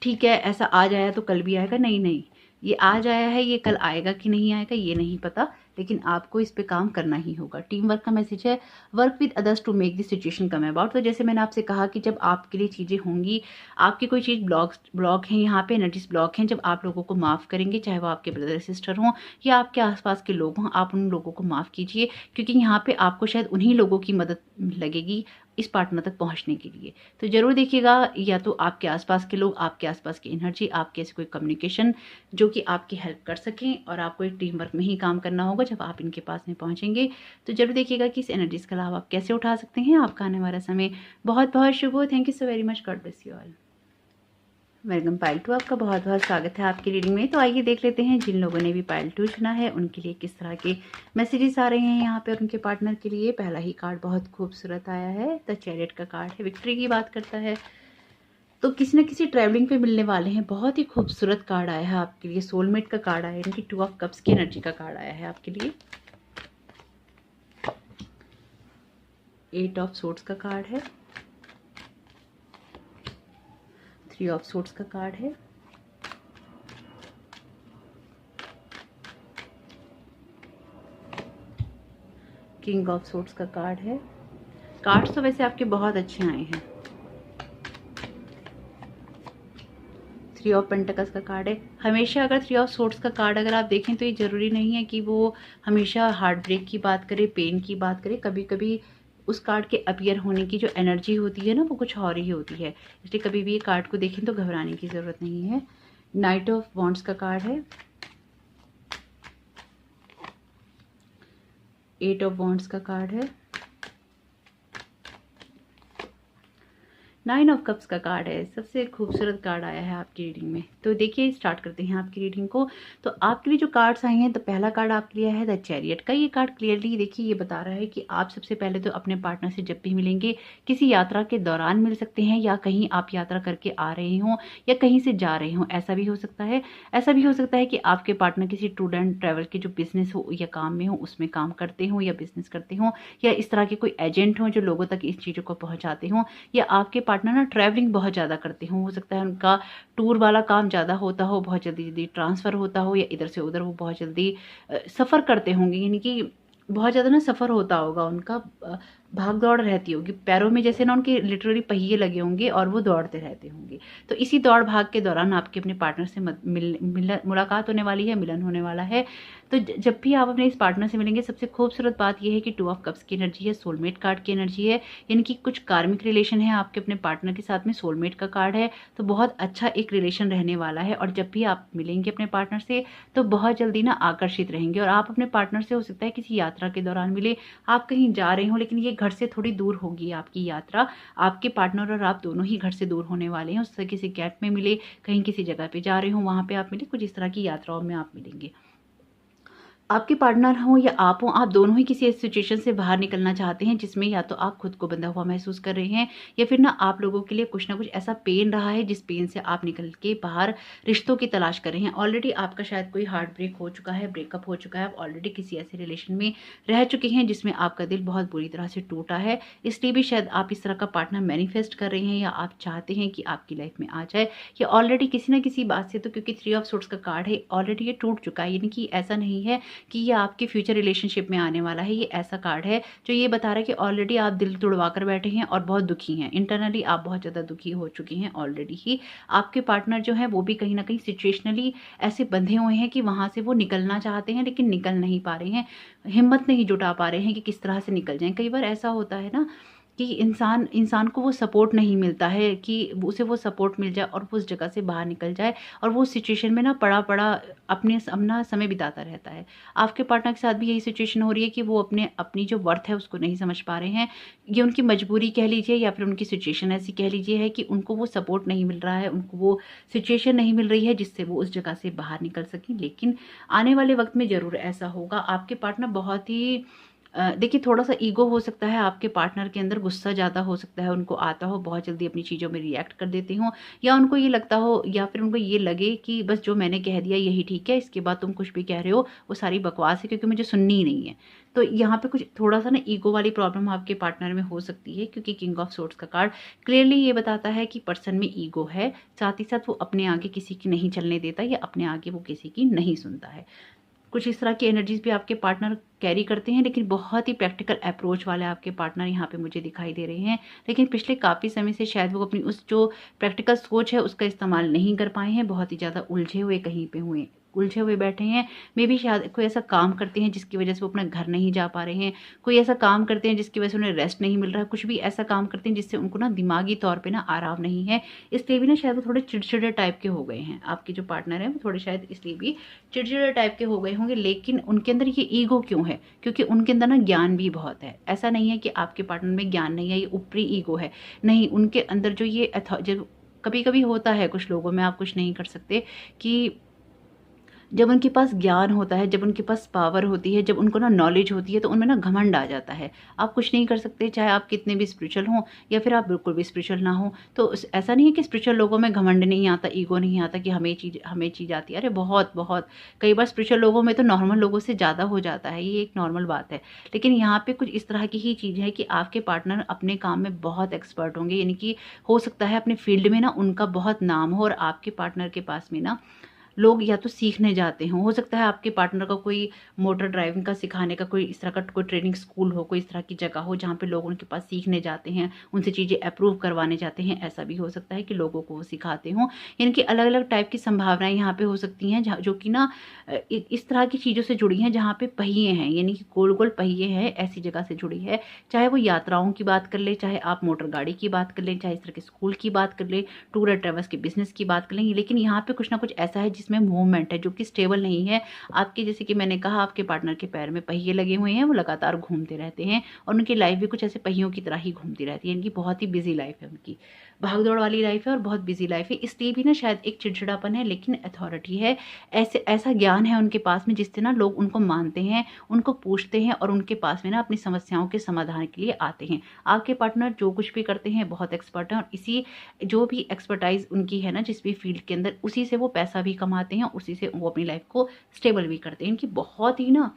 Speaker 1: ठीक है ऐसा आज आया तो कल भी आएगा। नहीं नहीं, ये आज आया है, ये कल आएगा कि नहीं आएगा ये नहीं पता, लेकिन आपको इस पे काम करना ही होगा। टीम वर्क का मैसेज है, work with others to make this situation come about. तो जैसे मैंने आपसे कहा कि जब आपके लिए चीज़ें होंगी, आपकी कोई चीज़ ब्लॉक है, यहाँ पे एनर्जीज ब्लॉक हैं, जब आप लोगों को माफ़ करेंगे, चाहे वो आपके ब्रदर सिस्टर हों या आपके आसपास के लोग हों, आप उन लोगों को माफ़ कीजिए, क्योंकि यहाँ पे आपको शायद उन्हीं लोगों की मदद लगेगी इस पार्टनर तक पहुंचने के लिए। तो ज़रूर देखिएगा, या तो आपके आसपास के लोग, आपके आसपास की एनर्जी, आपके ऐसे कोई कम्युनिकेशन जो कि आपकी हेल्प कर सकें, और आपको एक टीम वर्क में ही काम करना होगा जब आप इनके पास में पहुंचेंगे। तो ज़रूर देखिएगा कि इस एनर्जीज़ का लाभ आप कैसे उठा सकते हैं। आपका आने वाला समय बहुत बहुत शुभ हो। Thank you so very much, God bless you all. Welcome pile 2, आपका बहुत बहुत स्वागत है आपकी रीडिंग में। तो आइए देख लेते हैं जिन लोगों ने भी पाइल 2 चुना है उनके लिए किस तरह के मैसेजेस आ रहे हैं यहाँ पे और उनके पार्टनर के लिए। पहला ही कार्ड बहुत खूबसूरत आया है, द चैरियट का कार्ड है, विक्ट्री की बात करता है। तो किसी न किसी ट्रैवलिंग पे मिलने वाले हैं। बहुत ही खूबसूरत कार्ड आया है आपके लिए, सोलमेट का कार्ड आया है, यानी कि 2 ऑफ कप्स की एनर्जी का कार्ड आया है आपके लिए। 8 ऑफ सोर्ड्स का कार्ड है, 3 ऑफ सोर्ड्स का कार्ड है, किंग ऑफ सोर्ड्स का कार्ड है। कार्ड्स तो वैसे आपके बहुत अच्छे आए हैं। 3 ऑफ पेंटिकल्स का कार्ड है। हमेशा अगर 3 ऑफ सोर्ड्स का कार्ड अगर आप देखें तो ये ज़रूरी नहीं है कि वो हमेशा हार्ट ब्रेक की बात करे, पेन की बात करे। कभी कभी उस कार्ड के अपीयर होने की जो एनर्जी होती है ना, वो कुछ और ही होती है। इसलिए कभी भी ये कार्ड को देखें तो घबराने की ज़रूरत नहीं है। नाइट ऑफ वॉन्ड्स का कार्ड है, 8 ऑफ वॉन्ड्स का कार्ड है, 9 ऑफ कप्स का कार्ड है। सबसे खूबसूरत कार्ड आया है आपकी रीडिंग में। तो देखिए स्टार्ट करते हैं आपकी रीडिंग को। तो आपके लिए जो कार्ड्स आए हैं, तो पहला कार्ड आपके लिए है द चैरियट का। ये कार्ड क्लियरली देखिए ये बता रहा है कि आप सबसे पहले तो अपने पार्टनर से जब भी मिलेंगे, किसी यात्रा के दौरान मिल सकते हैं, या कहीं आप यात्रा करके आ रहे हों या कहीं से जा रहे हों, ऐसा भी हो सकता है। ऐसा भी हो सकता है कि आपके पार्टनर किसी टूर एंड ट्रैवल के जो बिजनेस हो या काम में हो उसमें काम करते हों या बिजनेस करते हों, या इस तरह के कोई एजेंट हों जो लोगों तक इस चीज़ों को पहुँचाते हों, या आपके पार्टनर ना ट्रैवलिंग बहुत ज़्यादा करते हों। हो सकता है उनका टूर वाला काम ज़्यादा होता हो, बहुत जल्दी जल्दी ट्रांसफ़र होता हो, या इधर से उधर वो बहुत जल्दी सफ़र करते होंगे, यानी कि बहुत ज़्यादा ना सफ़र होता होगा उनका, भाग दौड़ रहती होगी पैरों में, जैसे ना उनके लिटरली पहिए लगे होंगे और वो दौड़ते रहते होंगे। तो इसी दौड़ भाग के दौरान आपके अपने पार्टनर से मुलाकात होने वाली है, मिलन होने वाला है। तो जब भी आप अपने इस पार्टनर से मिलेंगे, सबसे खूबसूरत बात यह है कि 2 ऑफ कप्स की एनर्जी है, सोलमेट कार्ड की एनर्जी है, यानी कि कुछ कार्मिक रिलेशन है आपके अपने पार्टनर के साथ में, सोलमेट का कार्ड है। तो बहुत अच्छा एक रिलेशन रहने वाला है, और जब भी आप मिलेंगे अपने पार्टनर से तो बहुत जल्दी ना आकर्षित रहेंगे। और आप अपने पार्टनर से हो सकता है किसी यात्रा के दौरान मिले, आप कहीं जा रहे हो, लेकिन ये घर से थोड़ी दूर होगी आपकी यात्रा। आपके पार्टनर और आप दोनों ही घर से दूर होने वाले हैं। उससे किसी गैप में मिले, कहीं किसी जगह पे जा रहे हो वहाँ पे आप मिले, कुछ इस तरह की यात्राओं में आप मिलेंगे। आपके पार्टनर हों या आप हों, आप दोनों ही किसी ऐसी सिचुएशन से बाहर निकलना चाहते हैं जिसमें या तो आप खुद को बंधा हुआ महसूस कर रहे हैं या फिर ना आप लोगों के लिए कुछ ना कुछ ऐसा पेन रहा है जिस पेन से आप निकल के बाहर रिश्तों की तलाश कर रहे हैं। ऑलरेडी आपका शायद कोई हार्ट ब्रेक हो चुका है, ब्रेकअप हो चुका है, आप ऑलरेडी किसी ऐसे रिलेशन में रह चुके हैं जिसमें आपका दिल बहुत बुरी तरह से टूटा है। इसलिए भी शायद आप इस तरह का पार्टनर मैनिफेस्ट कर रहे हैं या आप चाहते हैं कि आपकी लाइफ में आ जाए, या ऑलरेडी किसी ना किसी बात से, तो क्योंकि 3 ऑफ सोर्ड्स का कार्ड है, ऑलरेडी ये टूट चुका है। यानी कि ऐसा नहीं है कि ये आपके फ्यूचर रिलेशनशिप में आने वाला है। ये ऐसा कार्ड है जो ये बता रहा है कि ऑलरेडी आप दिल तोड़वा कर बैठे हैं और बहुत दुखी हैं। इंटरनली आप बहुत ज़्यादा दुखी हो चुके हैं ऑलरेडी ही। आपके पार्टनर जो है वो भी कहीं न कहीं सिचुएशनली ऐसे बंधे हुए हैं कि वहाँ से वो निकलना चाहते हैं लेकिन निकल नहीं पा रहे हैं। हिम्मत नहीं जुटा पा रहे हैं कि किस तरह से निकल जाएँ। कई बार ऐसा होता है ना कि इंसान इंसान को वो सपोर्ट नहीं मिलता है कि उसे वो सपोर्ट मिल जाए और वो उस जगह से बाहर निकल जाए, और वो उस सिचुएशन में ना पड़ा-पड़ा अपना समय बिताता रहता है। आपके पार्टनर के साथ भी यही सिचुएशन हो रही है कि वो अपनी जो वर्थ है उसको नहीं समझ पा रहे हैं। ये उनकी मजबूरी कह लीजिए या फिर उनकी सिचुएशन ऐसी कह लीजिए है कि उनको वो सपोर्ट नहीं मिल रहा है, उनको वो सिचुएशन नहीं मिल रही है जिससे वो उस जगह से बाहर निकल सकें। लेकिन आने वाले वक़्त में ज़रूर ऐसा होगा। आपके पार्टनर बहुत ही देखिए, थोड़ा-सा ईगो हो सकता है आपके पार्टनर के अंदर, गुस्सा ज़्यादा हो सकता है, उनको आता हो, बहुत जल्दी अपनी चीज़ों में रिएक्ट कर देते हों, या उनको ये लगता हो या फिर उनको ये लगे कि बस जो मैंने कह दिया यही ठीक है, इसके बाद तुम कुछ भी कह रहे हो वो सारी बकवास है क्योंकि मुझे सुननी ही नहीं है। तो यहाँ पे कुछ थोड़ा-सा ना ईगो वाली प्रॉब्लम आपके पार्टनर में हो सकती है, क्योंकि किंग ऑफ सोर्ड्स का कार्ड क्लियरली ये बताता है कि पर्सन में ईगो है, साथ ही साथ वो अपने आगे किसी की नहीं चलने देता या अपने आगे वो किसी की नहीं सुनता है। कुछ इस तरह की एनर्जीज़ भी आपके पार्टनर कैरी करते हैं, लेकिन बहुत ही प्रैक्टिकल अप्रोच वाले आपके पार्टनर यहाँ पे मुझे दिखाई दे रहे हैं। लेकिन पिछले काफ़ी समय से शायद वो अपनी उस जो प्रैक्टिकल सोच है उसका इस्तेमाल नहीं कर पाए हैं, बहुत ही ज़्यादा उलझे हुए बैठे हैं। मे बी शायद कोई ऐसा काम करते हैं जिसकी वजह से वो अपना घर नहीं जा पा रहे हैं, कोई ऐसा काम करते हैं जिसकी वजह से उन्हें रेस्ट नहीं मिल रहा है, कुछ भी ऐसा काम करते हैं जिससे उनको ना दिमागी तौर पे ना आराम नहीं है। इसलिए भी ना शायद वो थोड़े चिड़चिड़े टाइप के हो गए हैं। आपके जो पार्टनर हैं वो थोड़े शायद इसलिए भी चिड़चिड़े टाइप के हो गए होंगे। लेकिन उनके अंदर ये ईगो क्यों है? क्योंकि उनके अंदर ना ज्ञान भी बहुत है। ऐसा नहीं है कि आपके पार्टनर में ज्ञान नहीं है, ये ऊपरी ईगो है। नहीं, उनके अंदर जो ये जब कभी-कभी होता है कुछ लोगों में, आप कुछ नहीं कर सकते, कि जब उनके पास ज्ञान होता है, जब उनके पास पावर होती है, जब उनको ना नॉलेज होती है, तो उनमें ना घमंड आ जाता है। आप कुछ नहीं कर सकते, चाहे आप कितने भी स्पिरिचुअल हों या फिर आप बिल्कुल भी स्पिरिचुअल ना हों। तो ऐसा नहीं है कि स्पिरिचुअल लोगों में घमंड नहीं आता, ईगो नहीं आता कि हमें चीज़ आती है। अरे बहुत कई बार स्पिरिचुअल लोगों में तो नॉर्मल लोगों से ज़्यादा हो जाता है, ये एक नॉर्मल बात है। लेकिन यहाँ पे कुछ इस तरह की ही चीज़ है कि आपके पार्टनर अपने काम में बहुत एक्सपर्ट होंगे, यानी कि हो सकता है अपने फील्ड में ना उनका बहुत नाम हो, और आपके पार्टनर के पास में ना लोग या तो सीखने जाते हों। हो सकता है आपके पार्टनर का कोई मोटर ड्राइविंग का सिखाने का कोई इस तरह का कोई ट्रेनिंग स्कूल हो, कोई इस तरह की जगह हो जहाँ पे लोग उनके पास सीखने जाते हैं, उनसे चीज़ें अप्रूव करवाने जाते हैं। ऐसा भी हो सकता है कि लोगों को वो सिखाते हों। यानी कि अलग-अलग टाइप की संभावनाएँ यहाँ पे हो सकती हैं, जहाँ जो कि ना इस तरह की चीज़ों से जुड़ी हैं जहाँ पे पहिए हैं, यानी कि गोल-गोल पहिए हैं, ऐसी जगह से जुड़ी है। चाहे वो यात्राओं की बात कर लें, चाहे आप मोटर गाड़ी की बात कर लें, चाहे इस तरह के स्कूल की बात कर लें, टूर एंड ट्रैवल्स के बिज़नेस की बात कर लें। लेकिन यहाँ पे कुछ ना कुछ ऐसा है जिसमें मूवमेंट है जो कि स्टेबल नहीं है। आपके, जैसे कि मैंने कहा, आपके पार्टनर के पैर में पहिए लगे हुए हैं, वो लगातार घूमते रहते हैं और उनकी लाइफ भी कुछ ऐसे पहियों की तरह ही घूमती रहती है। इनकी बहुत ही बिजी लाइफ है, उनकी भाग-दौड़ वाली लाइफ है और बहुत बिजी लाइफ है। इसलिए भी ना शायद एक चिड़चिड़ापन है, लेकिन अथॉरिटी है। ऐसा ज्ञान है उनके पास में जिससे ना लोग उनको मानते हैं, उनको पूछते हैं और उनके पास में ना अपनी समस्याओं के समाधान के लिए आते हैं। आपके पार्टनर जो कुछ भी करते हैं बहुत एक्सपर्ट हैं, और इसी जो भी एक्सपर्टाइज़ उनकी है ना जिस भी फील्ड के अंदर, उसी से वो पैसा भी कमाते हैं, उसी से वो अपनी लाइफ को स्टेबल भी करते हैं। इनकी बहुत ही ना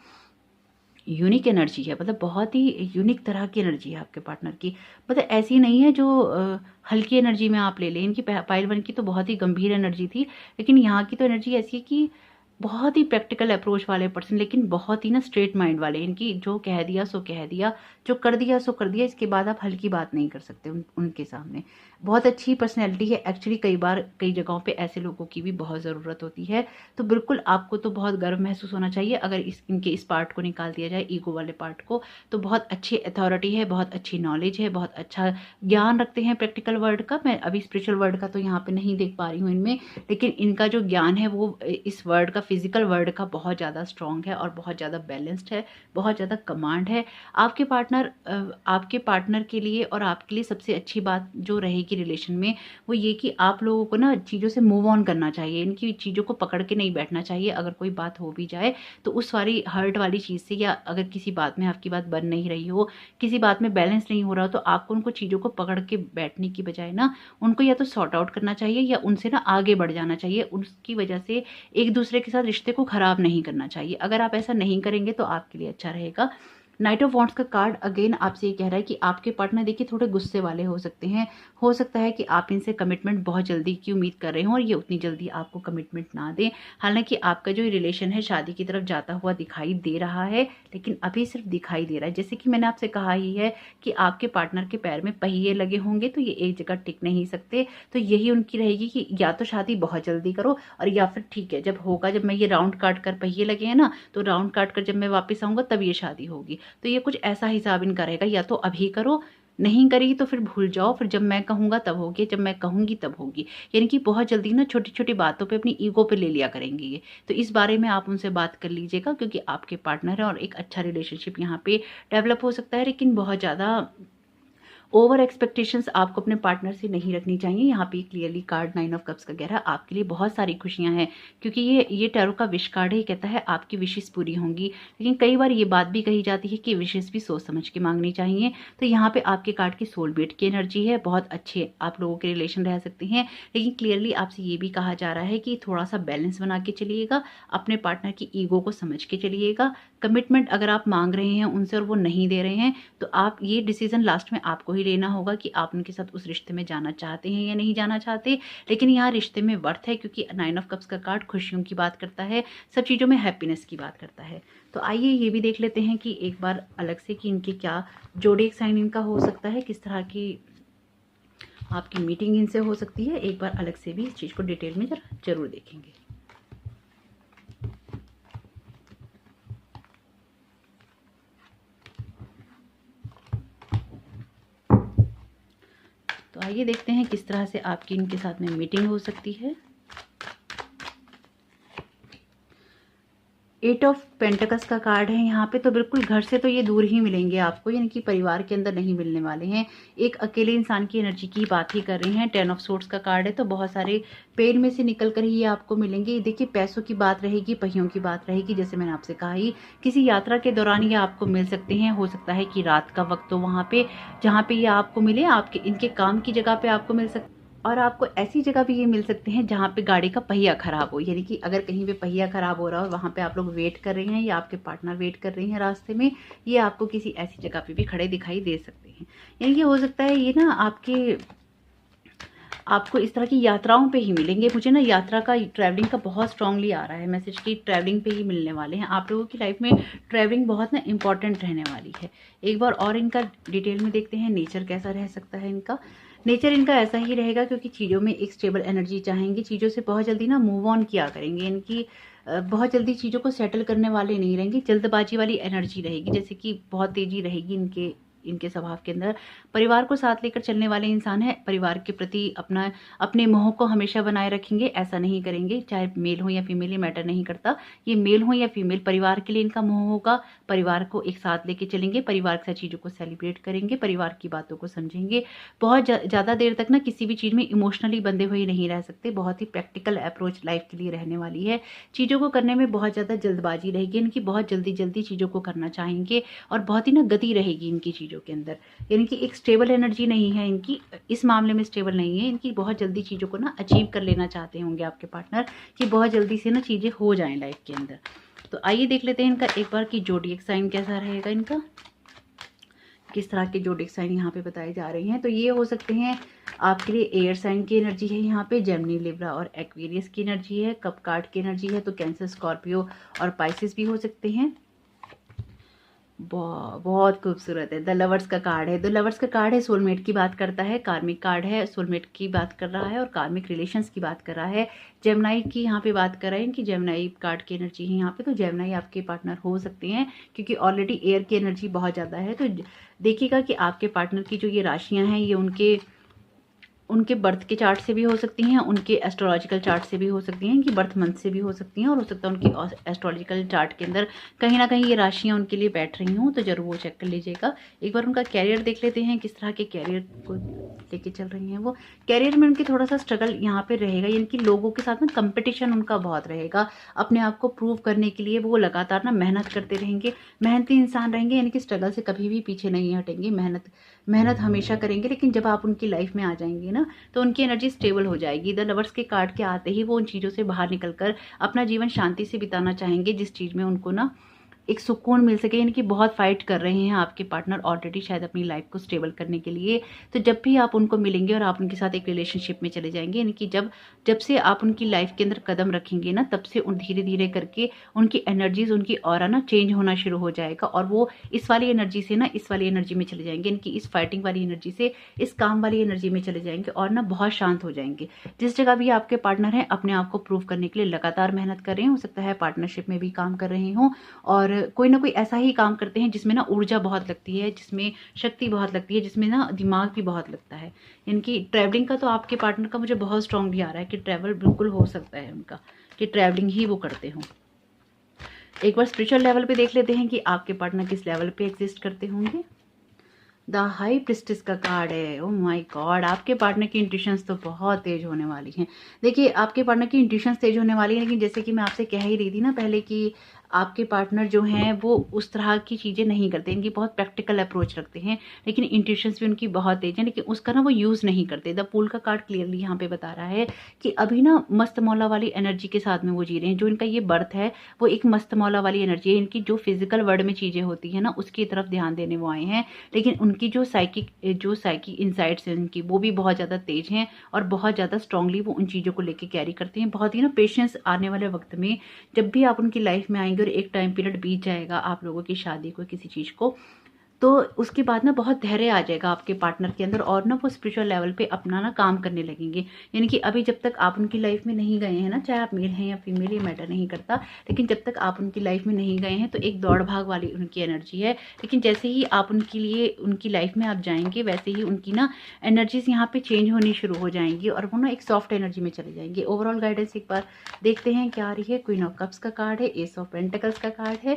Speaker 1: यूनिक एनर्जी है, मतलब बहुत ही यूनिक तरह की एनर्जी है आपके पार्टनर की। मतलब ऐसी नहीं है जो हल्की एनर्जी में आप ले लें। इनकी पाइल 1 की तो बहुत ही गंभीर एनर्जी थी, लेकिन यहाँ की तो एनर्जी ऐसी है कि बहुत ही प्रैक्टिकल अप्रोच वाले पर्सन, लेकिन बहुत ही ना स्ट्रेट माइंड वाले। इनकी जो कह दिया सो कह दिया, जो कर दिया सो कर दिया, इसके बाद आप हल्की बात नहीं कर सकते उनके सामने। बहुत अच्छी पर्सनैलिटी है एक्चुअली। कई बार कई जगहों पे ऐसे लोगों की भी बहुत ज़रूरत होती है। तो बिल्कुल आपको तो बहुत गर्व महसूस होना चाहिए अगर इनके इस पार्ट को निकाल दिया जाए, ईगो वाले पार्ट को। तो बहुत अच्छी अथॉरिटी है, बहुत अच्छी नॉलेज है, बहुत अच्छा ज्ञान रखते हैं प्रैक्टिकल वर्ड का। मैं अभी स्पिरिचुअल वर्ड का तो यहाँ पे नहीं देख पा रही हूँ इनमें, लेकिन इनका जो ज्ञान है वो इस वर्ड का फिजिकल वर्ल्ड का बहुत ज़्यादा स्ट्रॉन्ग है और बहुत ज़्यादा बैलेंस्ड है, बहुत ज़्यादा कमांड है। आपके पार्टनर के लिए और आपके लिए सबसे अच्छी बात जो रहेगी रिलेशन में वो ये कि आप लोगों को ना चीज़ों से मूव ऑन करना चाहिए, इनकी चीज़ों को पकड़ के नहीं बैठना चाहिए। अगर कोई बात हो भी जाए तो उस वाली हर्ट वाली चीज़ से, या अगर किसी बात में आपकी बात बन नहीं रही हो, किसी बात में बैलेंस नहीं हो रहा हो, तो आपको उनको चीज़ों को पकड़ के बैठने की बजाय ना उनको या तो सॉर्ट आउट करना चाहिए या उनसे ना आगे बढ़ जाना चाहिए। उसकी वजह से एक दूसरे के साथ रिश्ते को खराब नहीं करना चाहिए। अगर आप ऐसा नहीं करेंगे तो आपके लिए अच्छा रहेगा। नाइट ऑफ वॉन्ड्स का कार्ड अगेन आपसे ये कह रहा है कि आपके पार्टनर देखिए थोड़े गुस्से वाले हो सकते हैं। हो सकता है कि आप इनसे कमिटमेंट बहुत जल्दी की उम्मीद कर रहे हो और ये उतनी जल्दी आपको कमिटमेंट ना दें। हालांकि आपका जो रिलेशन है शादी की तरफ जाता हुआ दिखाई दे रहा है, लेकिन अभी सिर्फ दिखाई दे रहा है। जैसे कि मैंने आपसे कहा ही है कि आपके पार्टनर के पैर में पहिए लगे होंगे, तो ये एक जगह टिक नहीं सकते। तो यही उनकी रहेगी कि या तो शादी बहुत जल्दी करो, और या फिर ठीक है जब होगा, जब मैं ये राउंड काट कर पहिए लगे हैं ना, तो राउंड काट कर जब मैं वापस आऊँगा तब ये शादी होगी। तो ये कुछ ऐसा हिसाब इनका रहेगा, या तो अभी करो, नहीं करेगी तो फिर भूल जाओ, फिर जब मैं कहूँगा तब होगी, जब मैं कहूँगी तब होगी। यानी कि बहुत जल्दी ना छोटी छोटी बातों पे अपनी ईगो पे ले लिया करेंगे ये। तो इस बारे में आप उनसे बात कर लीजिएगा, क्योंकि आपके पार्टनर है और एक अच्छा रिलेशनशिप यहाँ पे डेवलप हो सकता है। लेकिन बहुत ज़्यादा ओवर एक्सपेक्टेशंस आपको अपने पार्टनर से नहीं रखनी चाहिए। यहाँ पे क्लियरली कार्ड 9 ऑफ कप्स का कह रहा है आपके लिए बहुत सारी खुशियां हैं, क्योंकि ये टैरो का विश कार्ड है। कहता है आपकी विशेस पूरी होंगी, लेकिन कई बार ये बात भी कही जाती है कि विशेस भी सोच समझ के मांगनी चाहिए। तो यहाँ पे आपके कार्ड की सोलमेट की एनर्जी है, बहुत अच्छे आप लोगों के रिलेशन रह सकते हैं। लेकिन क्लियरली आपसे ये भी कहा जा रहा है कि थोड़ा सा बैलेंस बना के चलिएगा, अपने पार्टनर की ईगो को समझ के चलिएगा। कमिटमेंट अगर आप मांग रहे हैं उनसे और वो नहीं दे रहे हैं, तो आप ये डिसीजन लास्ट में आपको ही लेना होगा कि आप उनके साथ उस रिश्ते में जाना चाहते हैं या नहीं जाना चाहते। लेकिन यहाँ रिश्ते में वर्थ है, क्योंकि 9 ऑफ कप्स का कार्ड खुशियों की बात करता है, सब चीज़ों में हैप्पीनेस की बात करता है। तो आइए ये भी देख लेते हैं कि एक बार अलग से कि इनके क्या जोडिएक साइन इनका हो सकता है, किस तरह की आपकी मीटिंग इनसे हो सकती है। एक बार अलग से भी इस चीज़ को डिटेल में जरूर देखेंगे। तो आइए देखते हैं किस तरह से आपकी इनके साथ में मीटिंग हो सकती है। 8 ऑफ पेंटिकल्स का कार्ड है यहाँ पे। तो बिल्कुल घर से तो ये दूर ही मिलेंगे आपको, यानी कि परिवार के अंदर नहीं मिलने वाले हैं। एक अकेले इंसान की एनर्जी की बात ही कर रहे हैं। 10 ऑफ सोर्ड्स का कार्ड है, तो बहुत सारे पेन में से निकल कर ही ये आपको मिलेंगे। देखिए पैसों की बात रहेगी, पहियों की बात रहेगी, जैसे मैंने आपसे कहा ही किसी यात्रा के दौरान ये आपको मिल सकते हैं। हो सकता है कि रात का वक्त हो वहाँ पे जहाँ पे ये आपको मिले, आपके इनके काम की जगह पे आपको मिल सकते, और आपको ऐसी जगह भी ये मिल सकते हैं जहाँ पे गाड़ी का पहिया खराब हो। यानी कि अगर कहीं पे पहिया खराब हो रहा हो, वहाँ पे आप लोग वेट कर रहे हैं या आपके पार्टनर वेट कर रही हैं रास्ते में, ये आपको किसी ऐसी जगह पे भी खड़े दिखाई दे सकते हैं। यानी कि हो सकता है ये ना आपको इस तरह की यात्राओं पे ही मिलेंगे। मुझे ना यात्रा का, ट्रैवलिंग का बहुत स्ट्रांगली आ रहा है मैसेज की ट्रैवलिंग पे ही मिलने वाले हैं। आप लोगों की लाइफ में ट्रैवलिंग बहुत ना इंपॉर्टेंट रहने वाली है। एक बार और इनका डिटेल में देखते हैं नेचर कैसा रह सकता है इनका। नेचर इनका ऐसा ही रहेगा, क्योंकि चीज़ों में एक स्टेबल एनर्जी चाहेंगे, चीज़ों से बहुत जल्दी ना मूव ऑन किया करेंगे। इनकी बहुत जल्दी चीज़ों को सेटल करने वाले नहीं रहेंगे, जल्दबाजी वाली एनर्जी रहेगी, जैसे कि बहुत तेज़ी रहेगी इनके स्वभाव के अंदर। परिवार को साथ लेकर चलने वाले इंसान है, परिवार के प्रति अपने मोह को हमेशा बनाए रखेंगे, ऐसा नहीं करेंगे। चाहे मेल हो या फीमेल, ये मैटर नहीं करता, ये मेल हो या फीमेल, परिवार के लिए इनका मोह होगा। परिवार को एक साथ लेके चलेंगे, परिवार के साथ चीज़ों को सेलिब्रेट करेंगे, परिवार की बातों को समझेंगे। बहुत ज़्यादा देर तक ना किसी भी चीज़ में इमोशनली बंधे हुए नहीं रह सकते। बहुत ही प्रैक्टिकल अप्रोच लाइफ के लिए रहने वाली है। चीज़ों को करने में बहुत ज़्यादा जल्दबाजी रहेगी इनकी, बहुत जल्दी जल्दी चीज़ों को करना चाहेंगे, और बहुत ही ना गति रहेगी इनकी चीज़ों के अंदर। यानी कि एक स्टेबल एनर्जी नहीं है इनकी, इस मामले में स्टेबल नहीं है इनकी। बहुत जल्दी चीज़ों को ना अचीव कर लेना चाहते होंगे आपके पार्टनर, कि बहुत जल्दी से ना चीज़ें हो जाएं लाइफ के अंदर। तो आइए देख लेते हैं इनका एक बार कि जोडिएक साइन कैसा रहेगा इनका, किस तरह के जोडिएक साइन यहाँ पे बताए जा रहे हैं। तो ये हो सकते हैं आपके लिए एयर साइन की एनर्जी है यहाँ पे, जेमिनी, लिब्रा और एक्वेरियस की एनर्जी है, कप कार्ड की एनर्जी है, तो कैंसर, स्कॉर्पियो और पाइसिस भी हो सकते हैं। बहुत खूबसूरत है। द लवर्स का कार्ड है। द लवर्स का कार्ड है, सोलमेट की बात करता है, कार्मिक कार्ड है, सोलमेट की बात कर रहा है और कार्मिक रिलेशंस की बात कर रहा है। जेमिनी की यहाँ पे बात कर रहे हैं कि जेमिनी कार्ड की एनर्जी है यहाँ पे, तो जेमिनी आपके पार्टनर हो सकते हैं, क्योंकि ऑलरेडी एयर की एनर्जी बहुत ज़्यादा है। तो देखिएगा कि आपके पार्टनर की जो ये राशियाँ हैं, ये उनके उनके बर्थ के चार्ट से भी हो सकती हैं, उनके एस्ट्रोलॉजिकल चार्ट से भी हो सकती हैं, कि बर्थ मंथ से भी हो सकती हैं, और हो सकता है उनकी एस्ट्रोलॉजिकल चार्ट के अंदर कहीं ना कहीं ये राशियां उनके लिए बैठ रही हों, तो जरूर वो चेक कर लीजिएगा। एक बार उनका कैरियर देख लेते हैं, किस तरह के कैरियर को लेके चल रही हैं वो। कैरियर में उनकी थोड़ा सा स्ट्रगल यहाँ पे रहेगा, यानी कि लोगों के साथ में कंपटीशन उनका बहुत रहेगा। अपने आप को प्रूव करने के लिए वो लगातार ना मेहनत करते रहेंगे, मेहनती इंसान रहेंगे, यानी कि स्ट्रगल से कभी भी पीछे नहीं हटेंगे, मेहनत हमेशा करेंगे। लेकिन जब आप उनकी लाइफ में आ जाएंगे ना, तो उनकी एनर्जी स्टेबल हो जाएगी। द लवर्स के कार्ड के आते ही वो उन चीज़ों से बाहर निकलकर अपना जीवन शांति से बिताना चाहेंगे, जिस चीज़ में उनको ना एक सुकून मिल सके। यानी कि बहुत फाइट कर रहे हैं आपके पार्टनर ऑलरेडी शायद अपनी लाइफ को स्टेबल करने के लिए। तो जब भी आप उनको मिलेंगे और आप उनके साथ एक रिलेशनशिप में चले जाएंगे, यानी कि जब से आप उनकी लाइफ के अंदर कदम रखेंगे ना, तब से उन धीरे धीरे करके उनकी एनर्जीज, उनकी ऑरा ना चेंज होना शुरू हो जाएगा, और वो इस वाली एनर्जी से ना इस वाली एनर्जी में चले जाएंगे, यानी कि इस फाइटिंग वाली एनर्जी से इस काम वाली एनर्जी में चले जाएंगे, और ना बहुत शांत हो जाएंगे। जिस जगह भी आपके पार्टनर हैं, अपने आप को प्रूव करने के लिए लगातार मेहनत कर रहे हैं। हो सकता है पार्टनरशिप में भी काम कर रहे हों, और कोई ना कोई ऐसा ही काम करते हैं जिसमें ना ऊर्जा बहुत लगती है, जिसमें शक्ति बहुत लगती है, जिसमें ना दिमाग भी बहुत लगता है। इनकी ट्रैवलिंग का तो आपके पार्टनर का मुझे बहुत स्ट्रांगली आ रहा है कि ट्रैवल बिल्कुल हो सकता है उनका, कि ट्रैवलिंग ही वो करते हों। एक बार स्पिरिचुअल लेवल पे देख लेते हैं कि आपके पार्टनर किस लेवल पे एग्जिस्ट करते होंगे। द हाई प्रिस्टेस का कार्ड है। ओह माय गॉड, आपके पार्टनर की इंट्यूशंस तो बहुत तेज होने वाली हैं। देखिए, आपके पार्टनर की इंट्यूशंस तेज होने वाली है, लेकिन जैसे कि मैं आपसे कह ही रही थी ना पहले, कि आपके पार्टनर जो हैं वो उस तरह की चीज़ें नहीं करते, इनकी बहुत प्रैक्टिकल अप्रोच रखते हैं, लेकिन इंट्यूशंस भी उनकी बहुत तेज हैं, लेकिन उसका ना वो यूज़ नहीं करते। द पूल का कार्ड क्लियरली यहाँ पे बता रहा है कि अभी ना मस्त मौला वाली एनर्जी के साथ में वो जी रहे हैं। जो इनका ये बर्थ है वो एक मस्त मौला वाली एनर्जी है। इनकी जो फिजिकल वर्ल्ड में चीज़ें होती है ना, उसकी तरफ ध्यान देने वो आए हैं, लेकिन उनकी जो साइकिक इनसाइट्स हैं उनकी, वो भी बहुत ज़्यादा तेज हैं, और बहुत ज़्यादा स्ट्रांगली वो उन चीज़ों को लेके कैरी करते हैं। बहुत ही ना पेशेंस आने वाले वक्त में, जब भी आप उनकी लाइफ में आएंगे और एक टाइम पीरियड बीत जाएगा आप लोगों की शादी को, किसी चीज़ को, तो उसके बाद ना बहुत धैर्य आ जाएगा आपके पार्टनर के अंदर, और ना वो स्पिरिचुअल लेवल पे अपना ना काम करने लगेंगे। यानी कि अभी जब तक आप उनकी लाइफ में नहीं गए हैं ना, चाहे आप मेल हैं या फीमेल, ये मैटर नहीं करता, लेकिन जब तक आप उनकी लाइफ में नहीं गए हैं तो एक दौड़ भाग वाली उनकी एनर्जी है। लेकिन जैसे ही आप उनकी लाइफ में आप जाएंगे, वैसे ही उनकी ना एनर्जीज यहाँ पे चेंज होनी शुरू हो जाएंगी, और वो ना एक सॉफ्ट एनर्जी में चले जाएंगे। ओवरऑल गाइडेंस एक बार देखते हैं क्या आ रही है। क्वीन ऑफ कप्स का कार्ड है, एस ऑफ पेंटिकल्स का कार्ड है,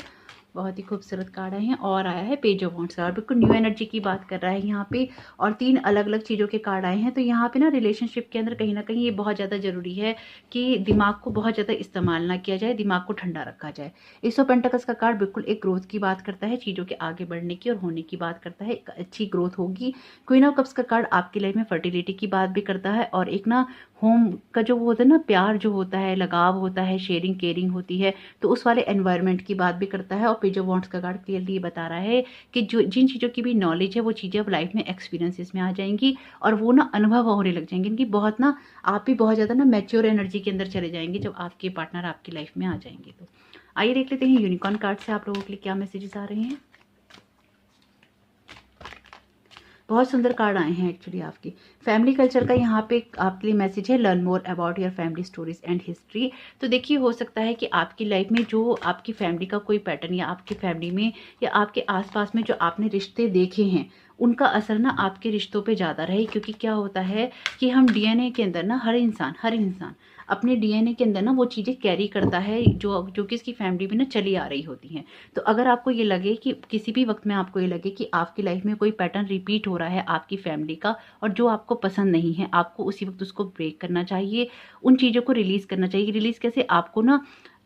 Speaker 1: बहुत ही खूबसूरत कार्ड आए हैं, और आया है पेज ऑफ वांड्स का, और बिल्कुल न्यू एनर्जी की बात कर रहा है यहाँ पे, और 3 अलग अलग चीज़ों के कार्ड आए हैं। तो यहाँ पे ना रिलेशनशिप के अंदर कहीं ना कहीं ये बहुत ज़्यादा जरूरी है कि दिमाग को बहुत ज़्यादा इस्तेमाल ना किया जाए, दिमाग को ठंडा रखा जाए। एस ऑफ पेंटिकल्स का कार्ड बिल्कुल एक ग्रोथ की बात करता है, चीज़ों के आगे बढ़ने की और होने की बात करता है, एक अच्छी ग्रोथ होगी। क्वीन ऑफ कप्स का कार्ड आपकी लाइफ में फर्टिलिटी की बात भी करता है, और एक ना होम का जो होता है ना, प्यार जो होता है, लगाव होता है, शेयरिंग केयरिंग होती है, तो उस वाले एनवायरनमेंट की बात भी करता है। और पेज ऑफ वांड्स का कार्ड क्लियरली बता रहा है कि जो जिन चीज़ों की भी नॉलेज है, वो चीज़ें अब लाइफ में एक्सपीरियंसेस में आ जाएंगी, और वो ना अनुभव होने लग जाएंगे इनकी। बहुत ना आप भी बहुत ज़्यादा ना मैच्योर एनर्जी के अंदर चले जाएंगे जब आपके पार्टनर आपकी लाइफ में आ जाएंगे। तो आइए देख लेते हैं यूनिकॉर्न कार्ड से आप लोगों के लिए क्या मैसेजेस आ रहे हैं। बहुत सुंदर कार्ड आए हैं एक्चुअली आपकी फैमिली कल्चर का। यहाँ पे आपके लिए मैसेज है, learn more about your family stories and history. तो देखिए, हो सकता है कि आपकी लाइफ में जो आपकी फैमिली का कोई पैटर्न, या आपकी फैमिली में या आपके आसपास में जो आपने रिश्ते देखे हैं, उनका असर ना आपके रिश्तों पे ज़्यादा रहे। क्योंकि क्या होता है कि हम डीएनए के अंदर ना, हर इंसान अपने डीएनए के अंदर ना वो चीज़ें कैरी करता है जो कि इसकी फैमिली में ना चली आ रही होती हैं। तो अगर आपको ये लगे कि किसी भी वक्त में आपको ये लगे कि आपकी लाइफ में कोई पैटर्न रिपीट हो रहा है आपकी फैमिली का, और जो आपको पसंद नहीं है, आपको उसी वक्त उसको ब्रेक करना चाहिए, उन चीज़ों को रिलीज़ करना चाहिए। रिलीज़ कैसे? आपको ना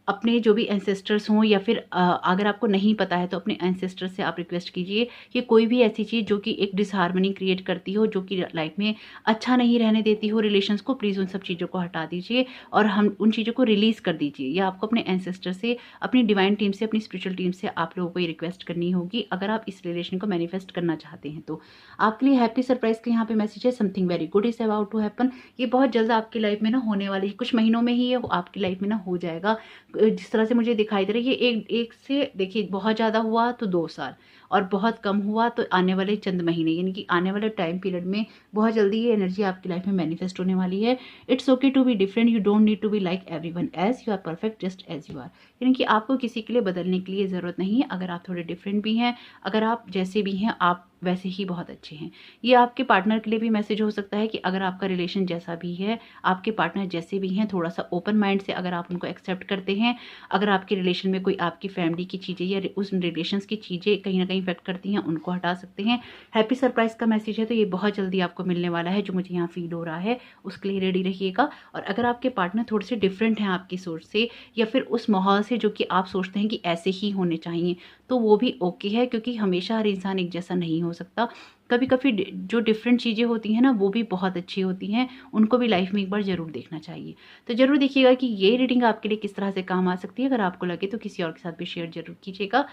Speaker 1: अपने जो भी एंसेस्टर्स हों, या फिर अगर आपको नहीं पता है तो अपने एंसेस्टर्स से आप रिक्वेस्ट कीजिए कि कोई भी ऐसी चीज़ जो कि एक डिसहार्मनी क्रिएट करती हो, जो कि लाइफ में अच्छा नहीं रहने देती हो रिलेशंस को, प्लीज़ उन सब चीज़ों को हटा दीजिए और हम उन चीज़ों को रिलीज़ कर दीजिए। या आपको अपने एंसेस्टर से, अपनी डिवाइन टीम से, अपनी स्पिरिचुअल टीम से आप लोगों को ये रिक्वेस्ट करनी होगी अगर आप इस रिलेशन को मैनिफेस्ट करना चाहते हैं। तो आपके लिए हैप्पी सरप्राइज का यहाँ पे मैसेज है, something very good is about to happen. ये बहुत जल्द आपकी लाइफ में ना होने वाली, कुछ महीनों में ही ये आपकी लाइफ में ना हो जाएगा। जिस तरह से मुझे दिखाई दे रही है, ये एक से देखिए, बहुत ज़्यादा हुआ तो 2 साल, और बहुत कम हुआ तो आने वाले चंद महीने, यानी कि आने वाले टाइम पीरियड में बहुत जल्दी ये एनर्जी आपकी लाइफ में मैनिफेस्ट होने वाली है। It's okay to be different, you don't need to be like everyone as, you are perfect just as you are. यानी कि आपको किसी के लिए बदलने के लिए ज़रूरत नहीं है। अगर आप थोड़े डिफरेंट भी हैं, अगर आप जैसे भी हैं, आप वैसे ही बहुत अच्छे हैं। ये आपके पार्टनर के लिए भी मैसेज हो सकता है कि अगर आपका रिलेशन जैसा भी है, आपके पार्टनर जैसे भी हैं, थोड़ा-सा ओपन माइंड से अगर आप उनको एक्सेप्ट करते हैं, अगर आपके रिलेशन में कोई आपकी फैमिली की चीज़ें या उस रिलेशंस की चीज़ें कहीं न कहीं इफ़ेक्ट करती हैं, उनको हटा सकते हैं। हैप्पी सरप्राइज़ का मैसेज है, तो ये बहुत जल्दी आपको मिलने वाला है, जो मुझे यहाँ फ़ील हो रहा है, उसके लिए रेडी रहिएगा। और अगर आपके पार्टनर थोड़े-से डिफरेंट हैं आपकी सोच से या फिर उस माहौल से जो कि आप सोचते हैं कि ऐसे ही होने चाहिए, तो वो भी ओके है, क्योंकि हमेशा हर इंसान एक जैसा नहीं हो सकता। कभी-कभी जो डिफरेंट चीज़ें होती हैं ना, वो भी बहुत अच्छी होती हैं, उनको भी लाइफ में एक बार ज़रूर देखना चाहिए। तो ज़रूर देखिएगा कि ये रीडिंग आपके लिए किस तरह से काम आ सकती है। अगर आपको लगे तो किसी और के साथ भी शेयर ज़रूर कीजिएगा।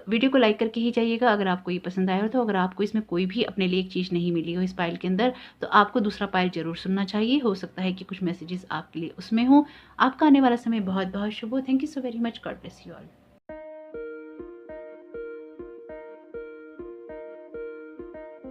Speaker 1: वीडियो को लाइक करके ही जाइएगा अगर आपको ये पसंद आया हो तो। अगर आपको इसमें कोई भी अपने लिए एक चीज़ नहीं मिली हो इस पाइल के अंदर, तो आपको दूसरा पाइल ज़रूर सुनना चाहिए। हो सकता है कि कुछ मैसेजेस आपके लिए उसमें हों। आपका आने वाला समय बहुत-बहुत शुभ हो। Thank you so very much. God bless you all.